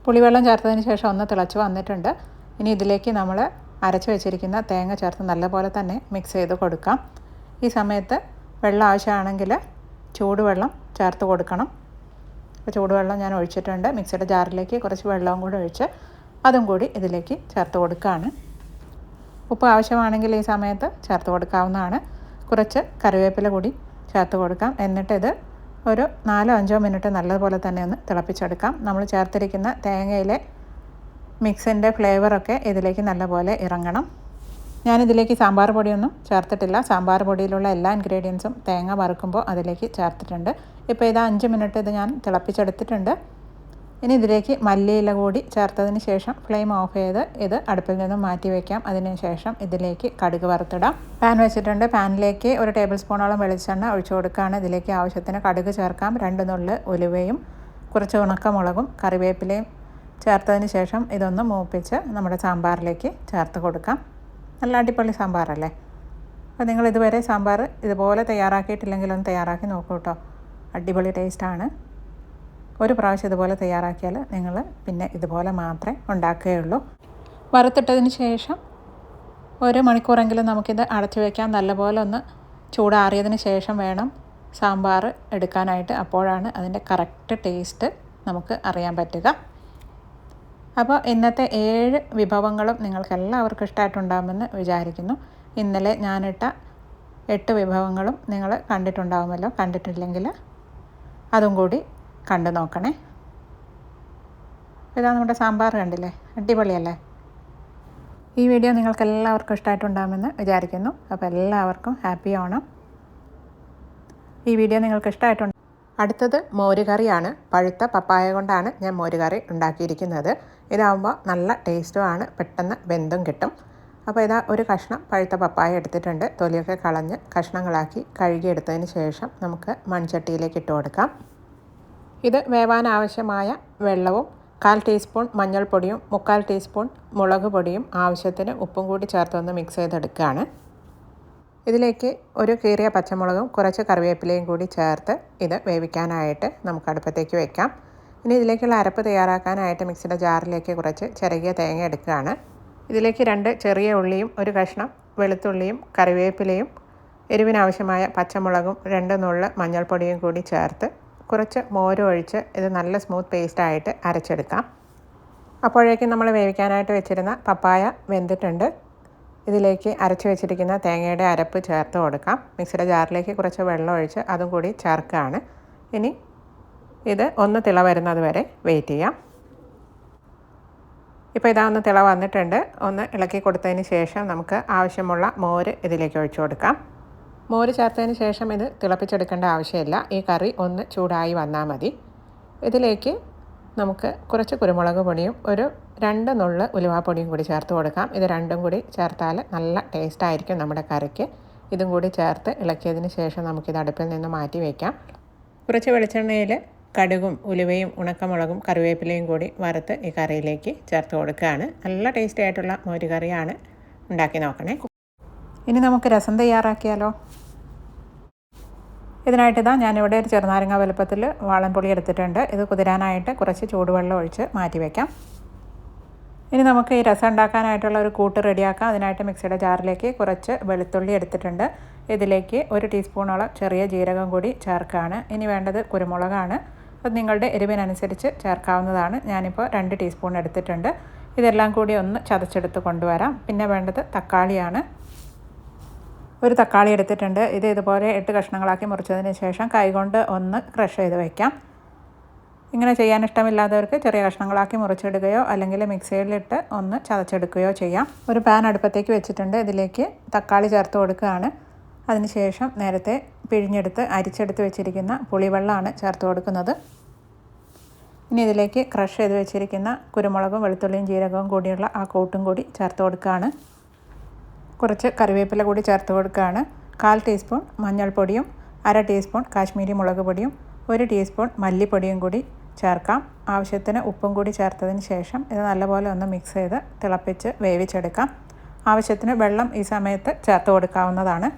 പുളിവെള്ളം ചേർത്തതിന് ശേഷം ഒന്ന് തിളച്ച് വന്നിട്ടുണ്ട്. ഇനി ഇതിലേക്ക് നമ്മൾ അരച്ച് വെച്ചിരിക്കുന്ന തേങ്ങ ചേർത്ത് നല്ലപോലെ തന്നെ മിക്സ് ചെയ്ത് കൊടുക്കാം. ഈ സമയത്ത് വെള്ളം ആവശ്യമാണെങ്കിൽ ചൂടുവെള്ളം ചേർത്ത് കൊടുക്കണം. അപ്പോൾ ചൂടുവെള്ളം ഞാൻ ഒഴിച്ചിട്ടുണ്ട്. മിക്സിയുടെ ജാറിലേക്ക് കുറച്ച് വെള്ളവും കൂടി ഒഴിച്ച് അതും കൂടി ഇതിലേക്ക് ചേർത്ത് കൊടുക്കുകയാണ്. ഉപ്പ് ആവശ്യമാണെങ്കിൽ ഈ സമയത്ത് ചേർത്ത് കൊടുക്കാവുന്നതാണ്. കുറച്ച് കറിവേപ്പില കൂടി ചേർത്ത് കൊടുക്കാം. എന്നിട്ടിത് ഒരു 4-5 മിനിറ്റ് നല്ലതുപോലെ തന്നെ ഒന്ന് തിളപ്പിച്ചെടുക്കാം. നമ്മൾ ചേർത്തിരിക്കുന്ന തേങ്ങയിലെ മിക്സിൻ്റെ ഫ്ലേവറൊക്കെ ഇതിലേക്ക് നല്ലപോലെ ഇറങ്ങണം. ഞാനിതിലേക്ക് സാമ്പാർ പൊടിയൊന്നും ചേർത്തിട്ടില്ല. സാമ്പാർ പൊടിയിലുള്ള എല്ലാ ഇൻഗ്രീഡിയൻസും തേങ്ങ വറുക്കുമ്പോൾ അതിലേക്ക് ചേർത്തിട്ടുണ്ട്. ഇപ്പോൾ ഇത് 5 മിനിറ്റ് ഇത് ഞാൻ തിളപ്പിച്ചെടുത്തിട്ടുണ്ട്. ഇനി ഇതിലേക്ക് മല്ലിയില കൂടി ചേർത്തതിന് ശേഷം ഫ്ലെയിം ഓഫ് ചെയ്ത് ഇത് അടുപ്പിൽ നിന്നും മാറ്റി വയ്ക്കാം. അതിനുശേഷം ഇതിലേക്ക് കടുക് വറുത്തിടാം. പാൻ വെച്ചിട്ടുണ്ട്. പാനിലേക്ക് 1 ടേബിൾ സ്പൂണോളം വെളിച്ചെണ്ണ ഒഴിച്ചു കൊടുക്കുകയാണ്. ഇതിലേക്ക് ആവശ്യത്തിന് കടുക് ചേർക്കാം. 2 നുള്ള് ഉലുവയും കുറച്ച് ഉണക്കമുളകും കറിവേപ്പിലയും ചേർത്തതിന് ശേഷം ഇതൊന്ന് മൂപ്പിച്ച് നമ്മുടെ സാമ്പാറിലേക്ക് ചേർത്ത് കൊടുക്കാം. നല്ല അടിപൊളി സാമ്പാറല്ലേ. അപ്പോൾ നിങ്ങൾ ഇതുവരെ സാമ്പാർ ഇതുപോലെ തയ്യാറാക്കിയിട്ടില്ലെങ്കിലൊന്ന് തയ്യാറാക്കി നോക്കൂ കേട്ടോ. അടിപൊളി ടേസ്റ്റാണ്. ഒരു പ്രാവശ്യം ഇതുപോലെ തയ്യാറാക്കിയാൽ നിങ്ങൾ പിന്നെ ഇതുപോലെ മാത്രമേ ഉണ്ടാക്കുകയുള്ളൂ. വറുത്തിട്ടതിന് ശേഷം 1 മണിക്കൂറെങ്കിലും നമുക്കിത് അടച്ചു വയ്ക്കാം. നല്ലപോലെ ഒന്ന് ചൂടാറിയതിന് ശേഷം വേണം സാമ്പാർ എടുക്കാനായിട്ട്. അപ്പോഴാണ് അതിൻ്റെ കറക്റ്റ് ടേസ്റ്റ് നമുക്ക് അറിയാൻ പറ്റുക. അപ്പോൾ ഇന്നത്തെ 7 വിഭവങ്ങളും നിങ്ങൾക്ക് എല്ലാവർക്കും ഇഷ്ടമായിട്ടുണ്ടാകുമെന്ന് വിചാരിക്കുന്നു. ഇന്നലെ ഞാനിട്ട 8 വിഭവങ്ങളും നിങ്ങൾ കണ്ടിട്ടുണ്ടാകുമല്ലോ. കണ്ടിട്ടില്ലെങ്കിൽ അതും കൂടി കണ്ടു നോക്കണേ. ഇതാ നമ്മുടെ സാമ്പാർ കണ്ടില്ലേ, അടിപൊളിയല്ലേ. ഈ വീഡിയോ നിങ്ങൾക്ക് എല്ലാവർക്കും ഇഷ്ടമായിട്ടുണ്ടാകുമെന്ന് വിചാരിക്കുന്നു. അപ്പോൾ എല്ലാവർക്കും ഹാപ്പി ഓണം. ഈ വീഡിയോ നിങ്ങൾക്ക് ഇഷ്ടമായിട്ടുണ്ട്. അടുത്തത് മോരുകറിയാണ്. പഴുത്ത പപ്പായ കൊണ്ടാണ് ഞാൻ മോരുകറി ഉണ്ടാക്കിയിരിക്കുന്നത്. ഇതാകുമ്പോൾ നല്ല ടേസ്റ്റുമാണ്, പെട്ടെന്ന് വെന്തും കിട്ടും. അപ്പോൾ ഇതാ ഒരു കഷ്ണം പഴുത്ത പപ്പായ എടുത്തിട്ടുണ്ട്. തൊലിയൊക്കെ കളഞ്ഞ് കഷ്ണങ്ങളാക്കി കഴുകിയെടുത്തതിന് ശേഷം നമുക്ക് മൺചട്ടിയിലേക്ക് ഇട്ട് കൊടുക്കാം. ഇത് വേവാൻ ആവശ്യമായ വെള്ളവും 1/4 ടീസ്പൂൺ മഞ്ഞൾപ്പൊടിയും 3/4 ടീസ്പൂൺ മുളക് പൊടിയും ആവശ്യത്തിന് ഉപ്പും കൂടി ചേർത്തൊന്ന് മിക്സ് ചെയ്തെടുക്കുകയാണ്. ഇതിലേക്ക് ഒരു കീറിയ പച്ചമുളകും കുറച്ച് കറിവേപ്പിലയും കൂടി ചേർത്ത് ഇത് വേവിക്കാനായിട്ട് നമുക്ക് അടുപ്പത്തേക്ക് വെക്കാം. ഇനി ഇതിലേക്കുള്ള അരപ്പ് തയ്യാറാക്കാനായിട്ട് മിക്സിയുടെ ജാറിലേക്ക് കുറച്ച് ചിരകിയ തേങ്ങ എടുക്കുകയാണ്. ഇതിലേക്ക് 2 ചെറിയ ഉള്ളിയും 1 കഷ്ണം വെളുത്തുള്ളിയും കറിവേപ്പിലയും എരിവിനാവശ്യമായ പച്ചമുളകും 2 നുള്ള് മഞ്ഞൾപ്പൊടിയും കൂടി ചേർത്ത് കുറച്ച് മോര് ഒഴിച്ച് ഇത് നല്ല സ്മൂത്ത് പേസ്റ്റായിട്ട് അരച്ചെടുക്കാം. അപ്പോഴേക്കും നമ്മൾ വേവിക്കാനായിട്ട് വെച്ചിരുന്ന പപ്പായ വെന്തിട്ടുണ്ട്. ഇതിലേക്ക് അരച്ച് വെച്ചിരിക്കുന്ന തേങ്ങയുടെ അരപ്പ് ചേർത്ത് കൊടുക്കാം. മിക്സിയുടെ ജാറിലേക്ക് കുറച്ച് വെള്ളം ഒഴിച്ച് അതും കൂടി ചേർക്കുകയാണ്. ഇനി ഇത് ഒന്ന് തിള വരുന്നത് വരെ വെയിറ്റ് ചെയ്യാം. ഇപ്പോൾ ഇതാ ഒന്ന് തിള വന്നിട്ടുണ്ട്. ഒന്ന് ഇളക്കി കൊടുത്തതിന് ശേഷം നമുക്ക് ആവശ്യമുള്ള മോര് ഇതിലേക്ക് ഒഴിച്ചു കൊടുക്കാം. മോര് ചേർത്തതിന് ശേഷം ഇത് തിളപ്പിച്ചെടുക്കേണ്ട ആവശ്യമില്ല. ഈ കറി ഒന്ന് ചൂടായി വന്നാൽ മതി. ഇതിലേക്ക് നമുക്ക് കുറച്ച് കുരുമുളക് പൊടിയും ഒരു 2 നുള്ള് ഉലുവാപ്പൊടിയും കൂടി ചേർത്ത് കൊടുക്കാം. ഇത് രണ്ടും കൂടി ചേർത്താൽ നല്ല ടേസ്റ്റായിരിക്കും നമ്മുടെ കറിക്ക്. ഇതും കൂടി ചേർത്ത് ഇളക്കിയതിന് ശേഷം നമുക്കിത് അടുപ്പിൽ നിന്ന് മാറ്റി വയ്ക്കാം. കുറച്ച് വെളിച്ചെണ്ണയിൽ കടുകും ഉലുവയും ഉണക്കമുളകും കറിവേപ്പിലയും കൂടി വറുത്ത് ഈ കറിയിലേക്ക് ചേർത്ത് കൊടുക്കുകയാണ്. നല്ല ടേസ്റ്റി ആയിട്ടുള്ള മോര് കറിയാണ്. ഉണ്ടാക്കി നോക്കണേ. ഇനി നമുക്ക് രസം തയ്യാറാക്കിയാലോ? ഇതിനായിട്ട് ഞാനിവിടെ ഒരു ചെറുനാരങ്ങ വലുപ്പത്തിൽ വാളൻപുളി എടുത്തിട്ടുണ്ട്. ഇത് കുതിരാനായിട്ട് കുറച്ച് ചൂടുവെള്ളം ഒഴിച്ച് മാറ്റി വയ്ക്കാം. ഇനി നമുക്ക് ഈ രസം ഉണ്ടാക്കാനായിട്ടുള്ള ഒരു കൂട്ട് റെഡിയാക്കാം. അതിനായിട്ട് മിക്സിയുടെ ജാറിലേക്ക് കുറച്ച് വെളുത്തുള്ളി എടുത്തിട്ടുണ്ട്. ഇതിലേക്ക് 1 ടീസ്പൂണോളം ചെറിയ ജീരകം കൂടി ചേർക്കുകയാണ്. ഇനി വേണ്ടത് കുരുമുളകാണ്. അത് നിങ്ങളുടെ എരിവിനനുസരിച്ച് ചേർക്കാവുന്നതാണ്. ഞാനിപ്പോൾ 2 ടീസ്പൂൺ എടുത്തിട്ടുണ്ട്. ഇതെല്ലാം കൂടി ഒന്ന് ചതച്ചെടുത്ത് കൊണ്ടുവരാം. പിന്നെ വേണ്ടത് തക്കാളിയാണ്. ഒരു തക്കാളി എടുത്തിട്ടുണ്ട്. ഇത് ഇതുപോലെ 8 കഷ്ണങ്ങളാക്കി മുറിച്ചതിന് ശേഷം കൈകൊണ്ട് ഒന്ന് ക്രഷ് ചെയ്ത് വയ്ക്കാം. ഇങ്ങനെ ചെയ്യാൻ ഇഷ്ടമില്ലാത്തവർക്ക് ചെറിയ കഷ്ണങ്ങളാക്കി മുറിച്ചിടുകയോ അല്ലെങ്കിൽ മിക്സിയിലിട്ട് ഒന്ന് ചതച്ചെടുക്കുകയോ ചെയ്യാം. ഒരു പാൻ അടുപ്പത്തേക്ക് വെച്ചിട്ടുണ്ട്. ഇതിലേക്ക് തക്കാളി ചേർത്ത് കൊടുക്കുകയാണ്. അതിനുശേഷം നേരത്തെ പിഴിഞ്ഞെടുത്ത് അരിച്ചെടുത്ത് വെച്ചിരിക്കുന്ന പുളിവെള്ളമാണ് ചേർത്ത് കൊടുക്കുന്നത്. ഇനി ഇതിലേക്ക് ക്രഷ് ചെയ്ത് വെച്ചിരിക്കുന്ന കുരുമുളകും വെളുത്തുള്ളിയും ജീരകവും കൂടിയുള്ള ആ കൂട്ടും കൂടി ചേർത്ത് കൊടുക്കുകയാണ്. കുറച്ച് കറിവേപ്പില കൂടി ചേർത്ത് കൊടുക്കുകയാണ്. 1/4 ടീസ്പൂൺ മഞ്ഞൾപ്പൊടിയും 1/2 ടീസ്പൂൺ കാശ്മീരി മുളക് പൊടിയും 1 ടീസ്പൂൺ മല്ലിപ്പൊടിയും കൂടി ചേർക്കാം. ആവശ്യത്തിന് ഉപ്പും കൂടി ചേർത്തതിന് ശേഷം ഇത് നല്ലപോലെ ഒന്ന് മിക്സ് ചെയ്ത് തിളപ്പിച്ച് വേവിച്ചെടുക്കാം. ആവശ്യത്തിന് വെള്ളം ഈ സമയത്ത് ചേർത്ത് കൊടുക്കാവുന്നതാണ്.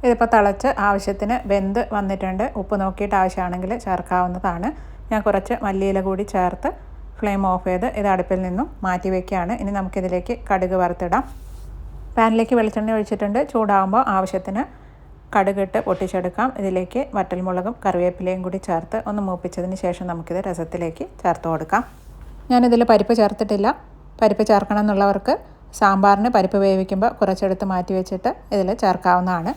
ഇതിപ്പോൾ തിളച്ച് ആവശ്യത്തിന് വെന്ത് വന്നിട്ടുണ്ട്. ഉപ്പ് നോക്കിയിട്ട് ആവശ്യമാണെങ്കിൽ ചേർക്കാവുന്നതാണ്. ഞാൻ കുറച്ച് മല്ലിയില കൂടി ചേർത്ത് ഫ്ലെയിം ഓഫ് ചെയ്ത് ഇത് അടുപ്പിൽ നിന്നും മാറ്റി വയ്ക്കുകയാണ്. ഇനി നമുക്കിതിലേക്ക് കടുക് വറുത്തിടാം. പാനിലേക്ക് വെളിച്ചെണ്ണ ഒഴിച്ചിട്ടുണ്ട്. ചൂടാകുമ്പോൾ ആവശ്യത്തിന് കടുകിട്ട് പൊട്ടിച്ചെടുക്കാം. ഇതിലേക്ക് വറ്റൽമുളകും കറിവേപ്പിലയും കൂടി ചേർത്ത് ഒന്ന് മൂപ്പിച്ചതിന് ശേഷം നമുക്കിത് രസത്തിലേക്ക് ചേർത്ത് കൊടുക്കാം. ഞാനിതിൽ പരിപ്പ് ചേർത്തിട്ടില്ല. പരിപ്പ് ചേർക്കണം എന്നുള്ളവർക്ക് സാമ്പാറിന് പരിപ്പ് വേവിക്കുമ്പോൾ കുറച്ചെടുത്ത് മാറ്റി വെച്ചിട്ട് ഇതിൽ ചേർക്കാവുന്നതാണ്.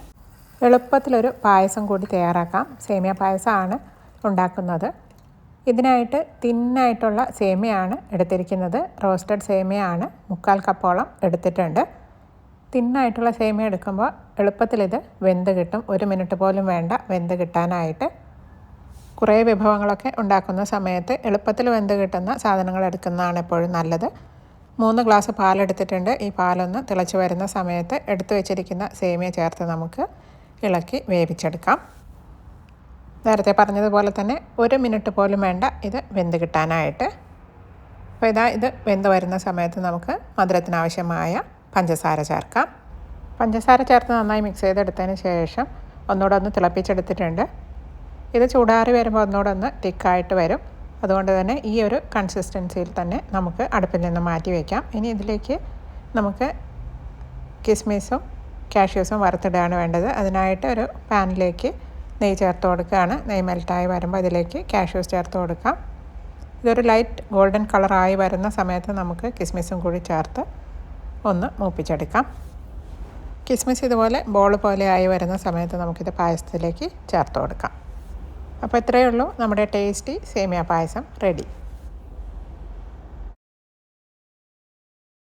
എളുപ്പത്തിലൊരു പായസം കൂടി തയ്യാറാക്കാം. സേമിയ പായസമാണ് ഉണ്ടാക്കുന്നത്. ഇതിനായിട്ട് തിന്നായിട്ടുള്ള സേമിയാണ് എടുത്തിരിക്കുന്നത്. റോസ്റ്റഡ് സേമിയാണ് 3/4 കപ്പോളം എടുത്തിട്ടുണ്ട്. തിന്നായിട്ടുള്ള സേമിയ എടുക്കുമ്പോൾ എളുപ്പത്തിലിത് വെന്ത് കിട്ടും. 1 മിനിറ്റ് പോലും വേണ്ട വെന്ത് കിട്ടാനായിട്ട്. കുറേ വിഭവങ്ങളൊക്കെ ഉണ്ടാക്കുന്ന സമയത്ത് എളുപ്പത്തിൽ വെന്ത് കിട്ടുന്ന സാധനങ്ങൾ എടുക്കുന്നതാണ് എപ്പോഴും നല്ലത്. 3 ഗ്ലാസ് പാലെടുത്തിട്ടുണ്ട്. ഈ പാലൊന്ന് തിളച്ച് വരുന്ന സമയത്ത് എടുത്തു വെച്ചിരിക്കുന്ന സേമിയ ചേർത്ത് നമുക്ക് ഇളക്കി വേവിച്ചെടുക്കാം. നേരത്തെ പറഞ്ഞതുപോലെ തന്നെ 1 മിനിറ്റ് പോലും വേണ്ട ഇത് വെന്ത് കിട്ടാനായിട്ട്. അപ്പോൾ ഇത് വെന്ത് വരുന്ന സമയത്ത് നമുക്ക് മധുരത്തിനാവശ്യമായ പഞ്ചസാര ചേർക്കാം. പഞ്ചസാര ചേർത്ത് നന്നായി മിക്സ് ചെയ്തെടുത്തതിന് ശേഷം ഒന്നുകൂടെ ഒന്ന് തിളപ്പിച്ചെടുത്തിട്ടുണ്ട്. ഇത് ചൂടാറി വരുമ്പോൾ ഒന്നുകൂടെ ഒന്ന് തിക്കായിട്ട് വരും. അതുകൊണ്ട് തന്നെ ഈ ഒരു കൺസിസ്റ്റൻസിയിൽ തന്നെ നമുക്ക് അടുപ്പിൽ നിന്ന് മാറ്റി വയ്ക്കാം. ഇനി ഇതിലേക്ക് നമുക്ക് കിസ്മിസും കാഷ്യൂസും വറുത്തിടുകയാണ് വേണ്ടത്. അതിനായിട്ട് ഒരു പാനിലേക്ക് നെയ്യ് ചേർത്ത് കൊടുക്കുകയാണ്. നെയ്യ് മെൽറ്റായി വരുമ്പോൾ ഇതിലേക്ക് കാഷ്യൂസ് ചേർത്ത് കൊടുക്കാം. ഇതൊരു ലൈറ്റ് ഗോൾഡൻ കളറായി വരുന്ന സമയത്ത് നമുക്ക് കിസ്മിസും കൂടി ചേർത്ത് ഒന്ന് മൂപ്പിച്ചെടുക്കാം. കിസ്മിസ് ഇതുപോലെ ബോൾ പോലെ ആയി വരുന്ന സമയത്ത് നമുക്കിത് പായസത്തിലേക്ക് ചേർത്ത് കൊടുക്കാം. അപ്പോൾ ഇത്രയേ ഉള്ളൂ, നമ്മുടെ ടേസ്റ്റി സേമിയ പായസം റെഡി.